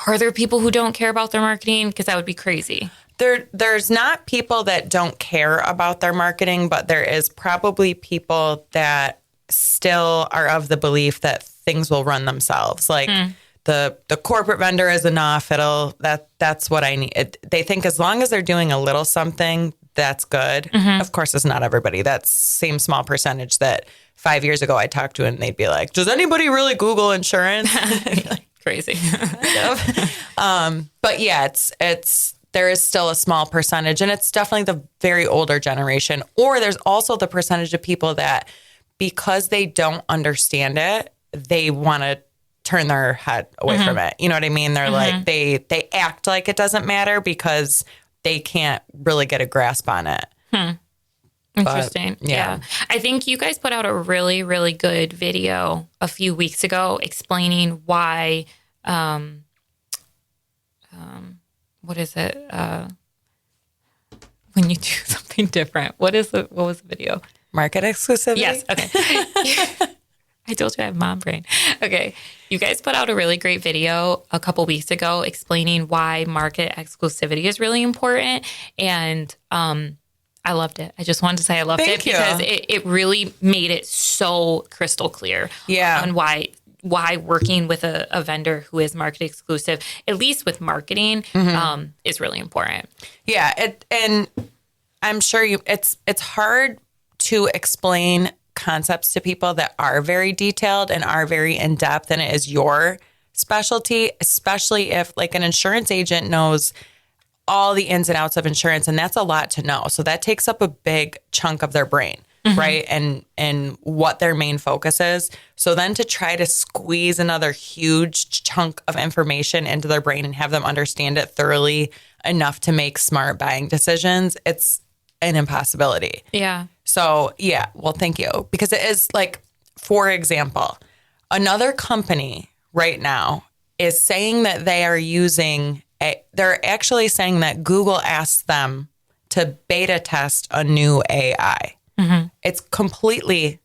are there people who don't care about their marketing? Because that would be crazy. There's not people that don't care about their marketing, but there is probably people that still are of the belief that things will run themselves. Like the corporate vendor is enough. That's what I need. They think as long as they're doing a little something, that's good. Of course, it's not everybody. That's same small percentage that 5 years ago I talked to, and they'd be like, does anybody really Google insurance? Crazy. But yeah, there is still a small percentage, and it's definitely the very older generation. Or there's also the percentage of people that, because they don't understand it, they want to turn their head away from it. You know what I mean? They're like, they act like it doesn't matter because they can't really get a grasp on it. Interesting. Yeah. I think you guys put out a really, really good video a few weeks ago explaining why, what is it? When you do something different, what was the video? Market exclusivity? Yes. Okay. I told you I have mom brain. Okay. You guys put out a really great video a couple weeks ago explaining why market exclusivity is really important. And I loved it. I just wanted to say I loved it because it really made it so crystal clear on why working with a vendor who is market exclusive, at least with marketing, is really important. Yeah. And I'm sure it's hard to explain concepts to people that are very detailed and are very in-depth, and it is your specialty, especially if like an insurance agent knows all the ins and outs of insurance, and that's a lot to know. So that takes up a big chunk of their brain, right? And what their main focus is. So then to try to squeeze another huge chunk of information into their brain and have them understand it thoroughly enough to make smart buying decisions, it's an impossibility. Yeah. So, yeah, well, thank you. Because it is like, for example, another company right now is saying that they are they're actually saying that Google asked them to beta test a new AI. It's completely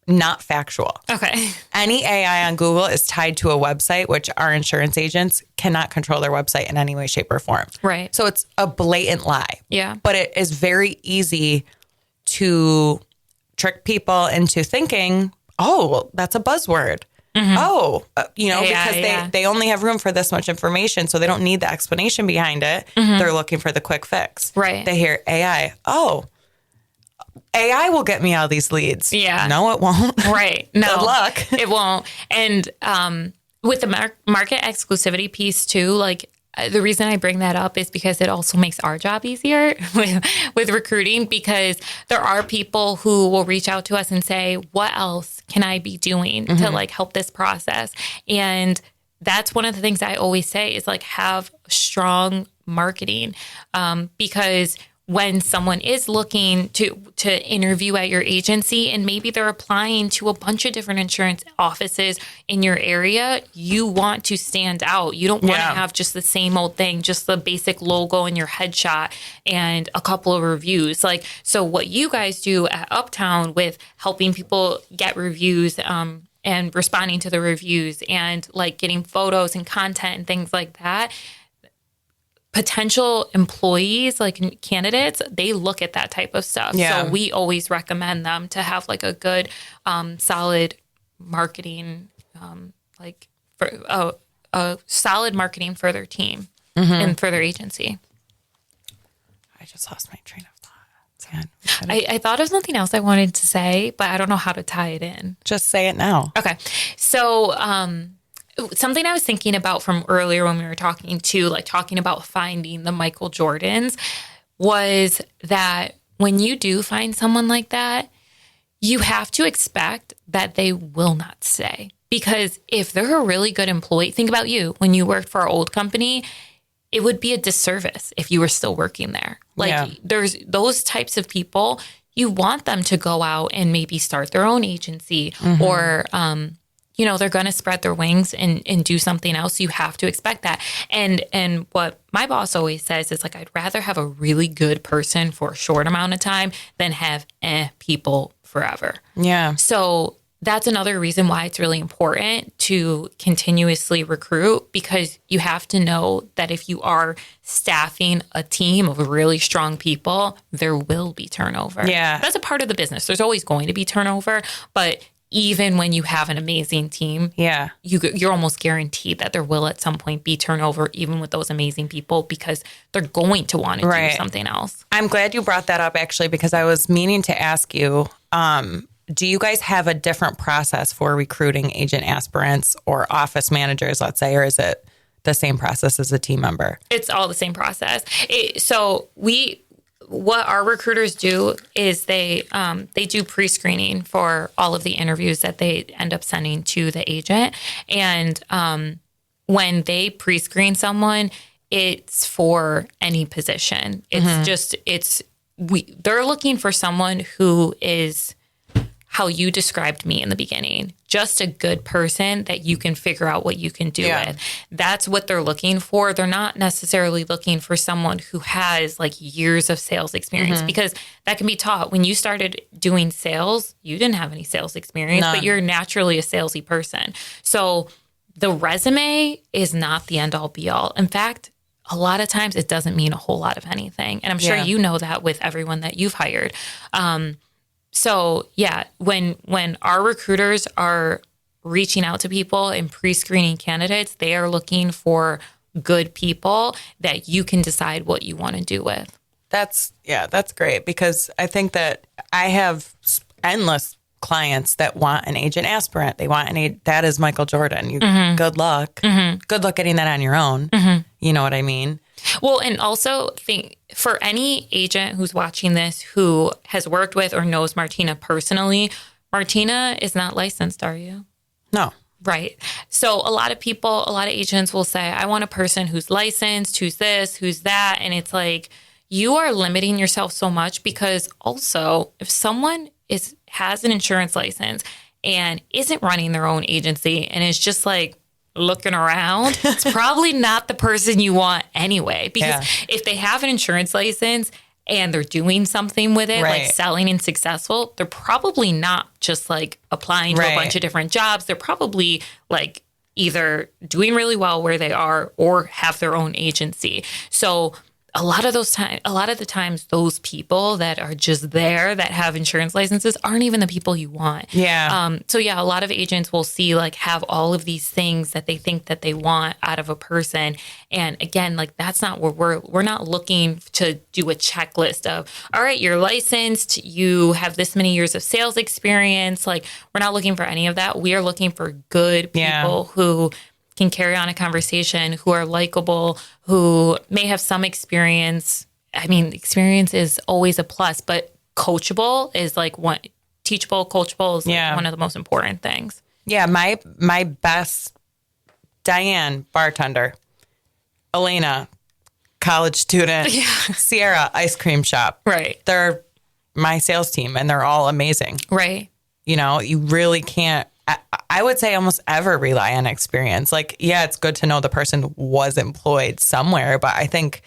not factual. Okay. Any AI on Google is tied to a website, which our insurance agents cannot control their website in any way, shape, or form. Right. So it's a blatant lie. Yeah. But it is very easy to trick people into thinking, oh, well, that's a buzzword. because they only have room for this much information, so they don't need the explanation behind it. They're looking for the quick fix. Right. They hear AI. Oh, AI will get me all these leads. Yeah. No, it won't. Right. No. Good luck. It won't. And with the market exclusivity piece too, like the reason I bring that up is because it also makes our job easier with recruiting, because there are people who will reach out to us and say, what else can I be doing to like help this process? And that's one of the things I always say is like have strong marketing, because when someone is looking to interview at your agency and maybe they're applying to a bunch of different insurance offices in your area, you want to stand out. You don't want to have just the same old thing, just the basic logo and your headshot and a couple of reviews. Like, so what you guys do at Uptown with helping people get reviews, and responding to the reviews and like getting photos and content and things like that, potential employees, like candidates, they look at that type of stuff. Yeah. So we always recommend them to have like a good, solid marketing, for a solid marketing for their team and for their agency. I just lost my train of thought. I thought of something else I wanted to say, but I don't know how to tie it in. Just say it now. Okay. So, something I was thinking about from earlier when we were talking about finding the Michael Jordans was that when you do find someone like that, you have to expect that they will not stay. Because if they're a really good employee, think about you when you worked for our old company, it would be a disservice if you were still working there. Like there's those types of people, you want them to go out and maybe start their own agency or, they're going to spread their wings and do something else. You have to expect that. And what my boss always says is like, I'd rather have a really good person for a short amount of time than have people forever. Yeah. So that's another reason why it's really important to continuously recruit, because you have to know that if you are staffing a team of really strong people, there will be turnover. Yeah. That's a part of the business. There's always going to be turnover, but even when you have an amazing team, you're almost guaranteed that there will at some point be turnover, even with those amazing people, because they're going to want to do something else. I'm glad you brought that up, actually, because I was meaning to ask you, do you guys have a different process for recruiting agent aspirants or office managers, let's say, or is it the same process as a team member? It's all the same process. What our recruiters do is they do pre-screening for all of the interviews that they end up sending to the agent. And when they pre-screen someone, it's for any position. It's they're looking for someone who is how you described me in the beginning, just a good person that you can figure out what you can do with. That's what they're looking for. They're not necessarily looking for someone who has like years of sales experience, because that can be taught. When you started doing sales, you didn't have any sales experience, but you're naturally a salesy person. So the resume is not the end all be all. In fact, a lot of times it doesn't mean a whole lot of anything. And I'm sure you know that with everyone that you've hired. So when our recruiters are reaching out to people and pre-screening candidates, they are looking for good people that you can decide what you want to do with. That's great, because I think that I have endless clients that want an agent aspirant. They want that is Michael Jordan. Good luck. Good luck getting that on your own. You know what I mean? Well, and also think for any agent who's watching this who has worked with or knows Martina personally, Martina is not licensed, are you? No. Right. So a lot of agents will say, I want a person who's licensed, who's this, who's that. And it's like, you are limiting yourself so much, because also if someone has an insurance license and isn't running their own agency and is just like looking around, it's probably not the person you want anyway. Because if they have an insurance license and they're doing something with it, like selling and successful, they're probably not just like applying to a bunch of different jobs. They're probably like either doing really well where they are or have their own agency. So a lot of the times, those people that are just there that have insurance licenses aren't even the people you want. Yeah. So yeah, a lot of agents will see like have all of these things that they think that they want out of a person. And again, like that's not what we're not looking to do a checklist of, all right, you're licensed, you have this many years of sales experience. Like we're not looking for any of that. We are looking for good people who can carry on a conversation, who are likable, who may have some experience. I mean, experience is always a plus, but coachable is like teachable, coachable is like one of the most important things. Yeah. My best, Diane, bartender, Elena, college student, Sierra, ice cream shop. Right. They're my sales team and they're all amazing. Right. You know, you really can't, I would say almost ever rely on experience. Like, yeah, it's good to know the person was employed somewhere, but I think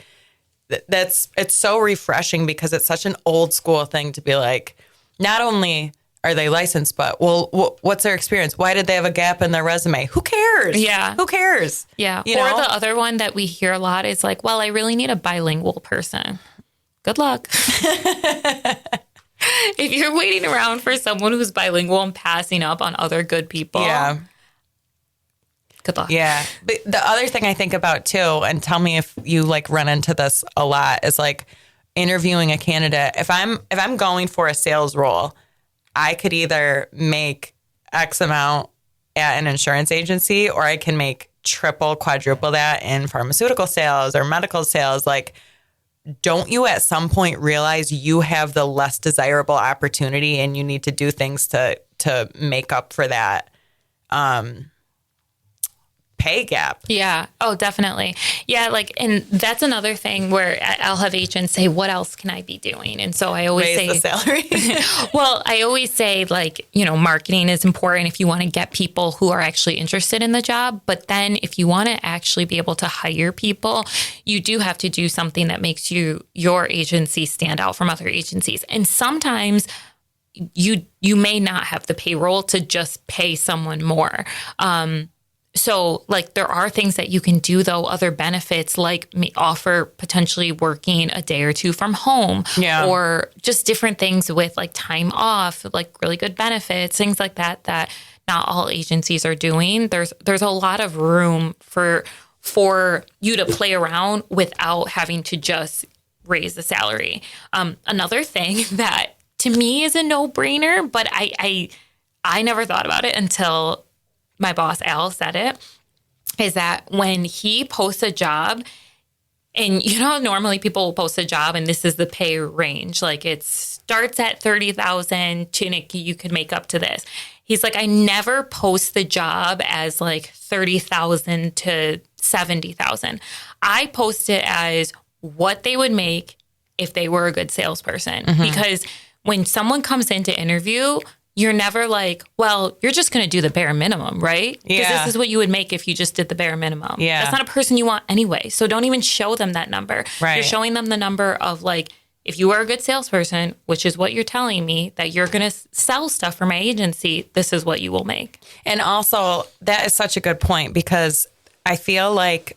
it's so refreshing because it's such an old school thing to be like, not only are they licensed, but well, what's their experience? Why did they have a gap in their resume? Who cares? Yeah. Who cares? Yeah. You or know? the other one that we hear a lot is like, well, I really need a bilingual person. Good luck. If you're waiting around for someone who's bilingual and passing up on other good people, good luck. Yeah. But the other thing I think about too, and tell me if you like run into this a lot, is like interviewing a candidate. If I'm going for a sales role, I could either make X amount at an insurance agency or I can make triple, quadruple that in pharmaceutical sales or medical sales. Like, don't you at some point realize you have the less desirable opportunity and you need to do things to make up for that pay gap? Yeah. Oh, definitely. Yeah. Like, and that's another thing where I'll have agents say, what else can I be doing? And so I always Raise the salary. well, I always say like, you know, marketing is important if you want to get people who are actually interested in the job. But then if you want to actually be able to hire people, you do have to do something that makes your agency stand out from other agencies. And sometimes you may not have the payroll to just pay someone more. So like there are things that you can do, though, other benefits like offer potentially working a day or two from home or just different things with like time off, like really good benefits, things like that not all agencies are doing. There's a lot of room for you to play around without having to just raise the salary. Another thing that to me is a no-brainer, but I never thought about it until my boss, Al, said it, is that when he posts a job, and you know, normally people will post a job and this is the pay range. Like it starts at 30,000 to you could make up to this. He's like, I never post the job as like 30,000 to 70,000. I post it as what they would make if they were a good salesperson. Because when someone comes in to interview, you're never like, well, you're just going to do the bare minimum, right? Because this is what you would make if you just did the bare minimum. Yeah. That's not a person you want anyway. So don't even show them that number. Right. You're showing them the number of like, if you are a good salesperson, which is what you're telling me, that you're going to sell stuff for my agency, this is what you will make. And also, that is such a good point because I feel like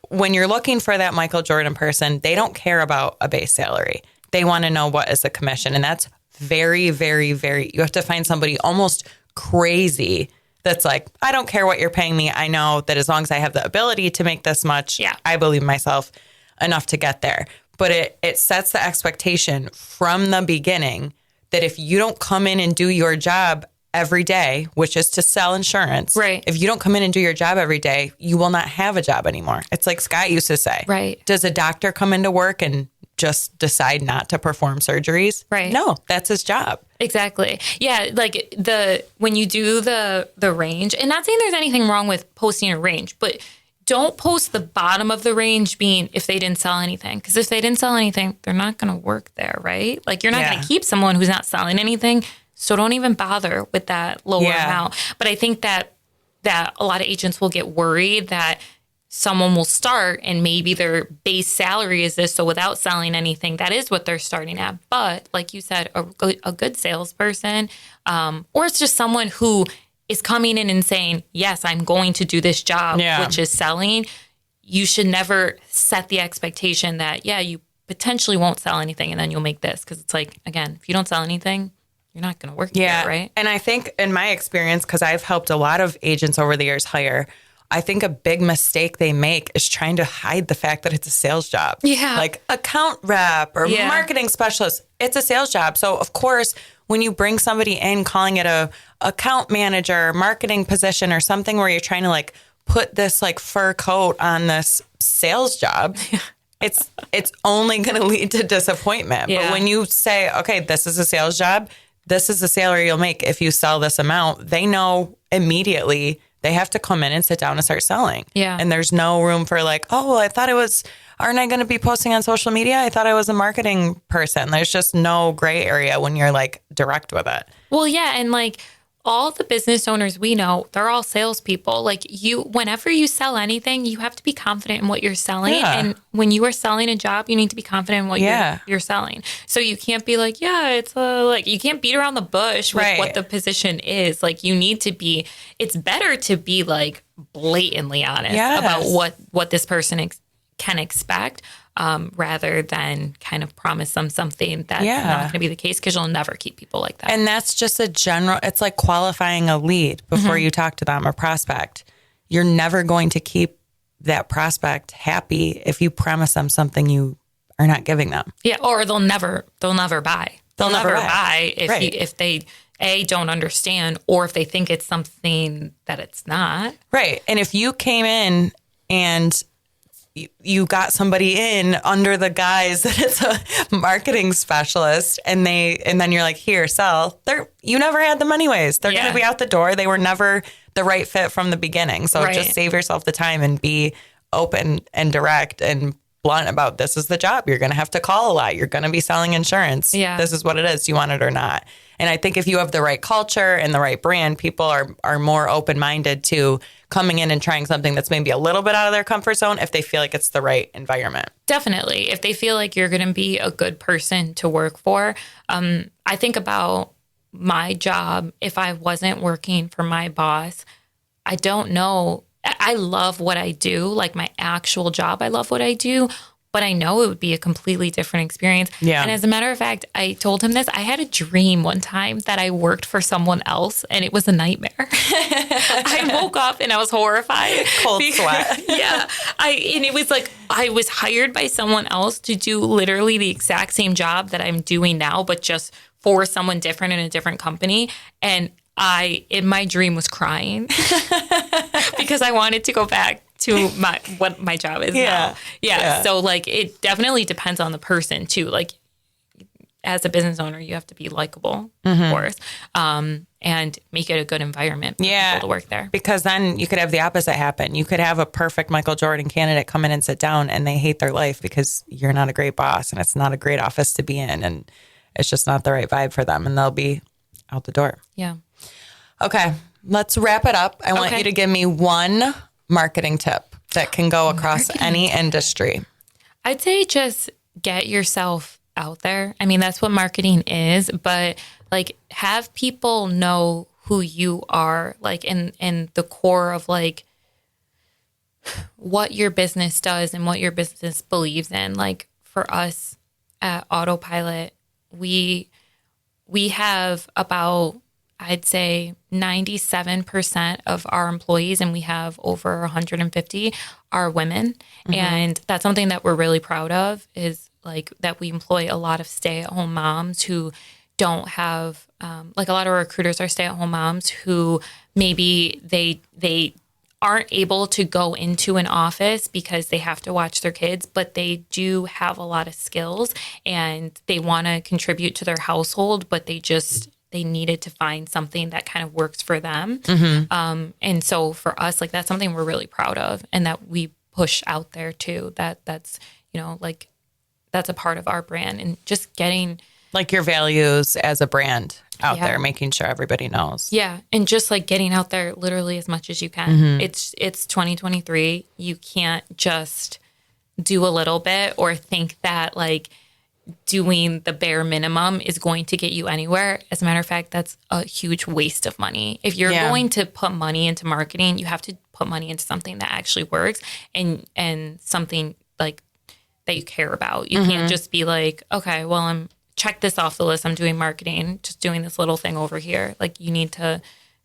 when you're looking for that Michael Jordan person, they don't care about a base salary. They want to know what is the commission. And that's very, very, very, you have to find somebody almost crazy that's like, I don't care what you're paying me. I know that as long as I have the ability to make this much, I believe myself enough to get there. But it sets the expectation from the beginning that if you don't come in and do your job every day, which is to sell insurance, if you don't come in and do your job every day, you will not have a job anymore. It's like Scott used to say, does a doctor come into work and just decide not to perform surgeries? No, that's his job. Exactly. Yeah, like when you do the range, and not saying there's anything wrong with posting a range, but don't post the bottom of the range being if they didn't sell anything. Because if they didn't sell anything, they're not going to work there, right? Like you're not going to keep someone who's not selling anything. So don't even bother with that lower amount. But I think that a lot of agents will get worried that someone will start and maybe their base salary is this. So without selling anything, that is what they're starting at. But like you said, a good salesperson, or it's just someone who is coming in and saying, yes, I'm going to do this job, which is selling. you should never set the expectation that, yeah, you potentially won't sell anything and then you'll make this. Because it's like, again, if you don't sell anything, you're not going to work here, right? And I think in my experience, because I've helped a lot of agents over the years hire, I think a big mistake they make is trying to hide the fact that it's a sales job. Yeah. Like account rep or marketing specialist, it's a sales job. So of course, when you bring somebody in calling it a account manager, marketing position or something where you're trying to like put this like fur coat on this sales job, it's only going to lead to disappointment. Yeah. But when you say, okay, this is a sales job, this is the salary you'll make if you sell this amount, they know immediately they have to come in and sit down and start selling. Yeah. And there's no room for like, oh, well, I thought it was, aren't I going to be posting on social media? I thought I was a marketing person. There's just no gray area when you're like direct with it. Well, yeah. And like all the business owners we know, they're all salespeople. Like whenever you sell anything, you have to be confident in what you're selling. Yeah. And when you are selling a job, you need to be confident in what you're selling. So you can't be like, yeah, it's like, you can't beat around the bush with what the position is. Like you need to be, it's better to be like blatantly honest about what this person can expect. Rather than kind of promise them something that's not going to be the case, because you'll never keep people like that. And that's just a general, it's like qualifying a lead before you talk to them, a prospect. You're never going to keep that prospect happy if you promise them something you are not giving them. Yeah, or they'll never buy. They'll never buy if they don't understand, or if they think it's something that it's not. Right. And if you came in and you got somebody in under the guise that it's a marketing specialist and then you're like, here, sell. You never had them anyways. They're going to be out the door. They were never the right fit from the beginning. So just save yourself the time and be open and direct and blunt about this is the job. You're going to have to call a lot. You're going to be selling insurance. Yeah. This is what it is. Do you want it or not? And I think if you have the right culture and the right brand, people are more open-minded to coming in and trying something that's maybe a little bit out of their comfort zone if they feel like it's the right environment. Definitely. If they feel like you're going to be a good person to work for. I think about my job. If I wasn't working for my boss, I don't know. I love what I do, like my actual job. I love what I do. But I know it would be a completely different experience. Yeah. And as a matter of fact, I told him this. I had a dream one time that I worked for someone else, and it was a nightmare. I woke up and I was horrified. Cold sweat. Yeah. And it was like I was hired by someone else to do literally the exact same job that I'm doing now, but just for someone different in a different company. And in my dream, was crying because I wanted to go back to what my job is now. Yeah. So like it definitely depends on the person too. Like as a business owner, you have to be likable, of course, and make it a good environment for people to work there. Because then you could have the opposite happen. You could have a perfect Michael Jordan candidate come in and sit down and they hate their life because you're not a great boss and it's not a great office to be in and it's just not the right vibe for them and they'll be out the door. Yeah. Okay. Let's wrap it up. I want you to give me one marketing tip that can go across any industry. I'd say just get yourself out there. I mean, that's what marketing is, but like have people know who you are, like in the core of like what your business does and what your business believes in. Like for us at Autopilot, we have about, I'd say 97% of our employees, and we have over 150, are women. And that's something that we're really proud of, is like that we employ a lot of stay-at-home moms who don't have, like a lot of recruiters are stay-at-home moms who maybe they aren't able to go into an office because they have to watch their kids, but they do have a lot of skills and they want to contribute to their household, but they needed to find something that kind of works for them. And so for us, like that's something we're really proud of and that we push out there too, that's, you know, like that's a part of our brand and just getting like your values as a brand out there, making sure everybody knows. Yeah. And just like getting out there literally as much as you can. It's 2023. You can't just do a little bit or think that like doing the bare minimum is going to get you anywhere. As a matter of fact, that's a huge waste of money. If you're going to put money into marketing, you have to put money into something that actually works and something like that you care about. You can't just be like, okay, well, I'm check this off the list. I'm doing marketing, just doing this little thing over here. Like you need to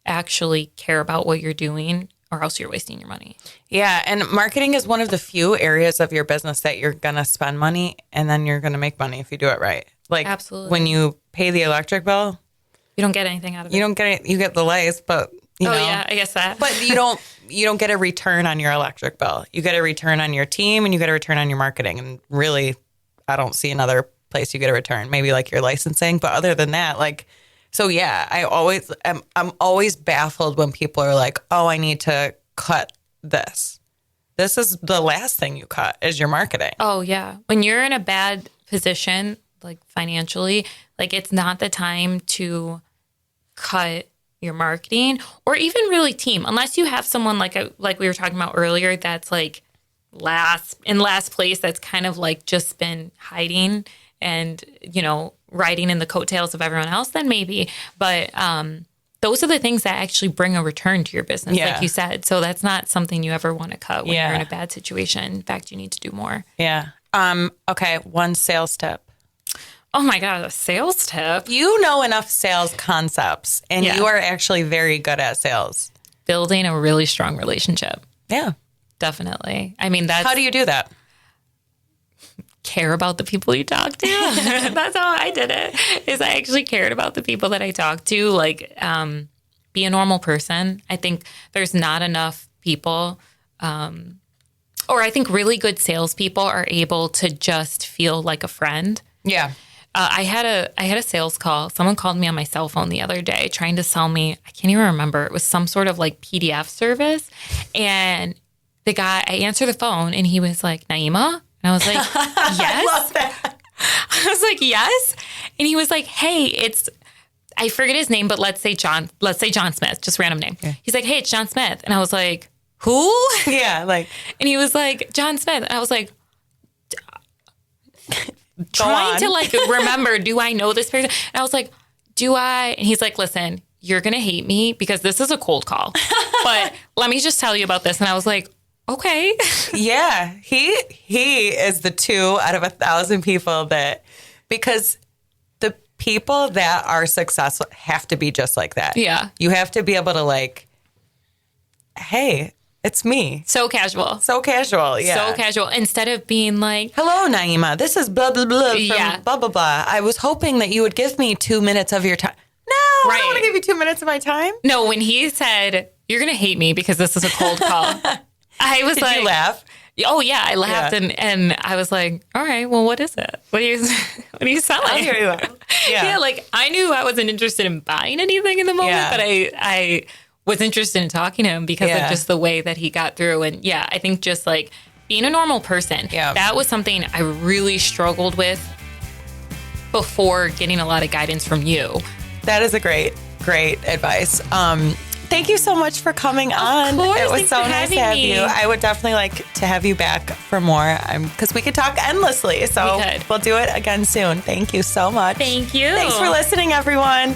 actually care about what you're doing or else you're wasting your money. Yeah. And marketing is one of the few areas of your business that you're going to spend money and then you're going to make money if you do it right. Like Absolutely. When you pay the electric bill, you don't get anything out of it. You don't get it. You get the lights, but you know. Yeah, I guess that. But you don't get a return on your electric bill. You get a return on your team and you get a return on your marketing. And really, I don't see another place you get a return. Maybe like your licensing, but other than that, like, so yeah, I'm always baffled when people are like, oh, I need to cut this. This is the last thing you cut is your marketing. Oh yeah. When you're in a bad position, like financially, like it's not the time to cut your marketing or even really team, unless you have someone like we were talking about earlier, that's like last place, that's kind of like just been hiding and, you know, riding in the coattails of everyone else, then maybe. But those are the things that actually bring a return to your business, like you said. So that's not something you ever want to cut when you're in a bad situation. In fact, you need to do more. Yeah. Okay. One sales tip. Oh my God, a sales tip. You know enough sales concepts and you are actually very good at sales. Building a really strong relationship. Yeah. Definitely. I mean, that's... How do you do that? Care about the people you talk to. That's how I did it, is I actually cared about the people that I talked to. Like, be a normal person. I think there's not enough people, or I think really good salespeople are able to just feel like a friend. Yeah. I had a sales call. Someone called me on my cell phone the other day trying to sell me, I can't even remember. It was some sort of like PDF service. And the guy, I answered the phone and he was like, Naima? And I was like, yes. I love that. I was like, yes. And he was like, hey, I forget his name, but let's say John Smith, just random name. Yeah. He's like, hey, it's John Smith. And I was like, who? Yeah. Like, and he was like, John Smith. And I was like, trying to like remember, do I know this person? And I was like, do I? And he's like, listen, you're going to hate me because this is a cold call, but let me just tell you about this. And I was like, okay. Yeah. He is the 2 out of 1,000 people that, because the people that are successful have to be just like that. Yeah. You have to be able to like, hey, it's me. So casual. So casual. Yeah. So casual. Instead of being like, hello, Naima. This is blah, blah, blah from blah, blah, blah. I was hoping that you would give me 2 minutes of your time. No, I don't want to give you 2 minutes of my time. No, when he said, you're going to hate me because this is a cold call, I was like, did you laugh? Oh yeah, I laughed and I was like, all right, well, what is it? What are you selling? I'll hear you out. Yeah, like I knew I wasn't interested in buying anything in the moment, but I was interested in talking to him because of just the way that he got through. And yeah, I think just like being a normal person, that was something I really struggled with before getting a lot of guidance from you. That is a great advice. Thank you so much for coming on. Of course, it was so nice to have you. I would definitely like to have you back for more because we could talk endlessly. So we'll do it again soon. Thank you so much. Thank you. Thanks for listening, everyone.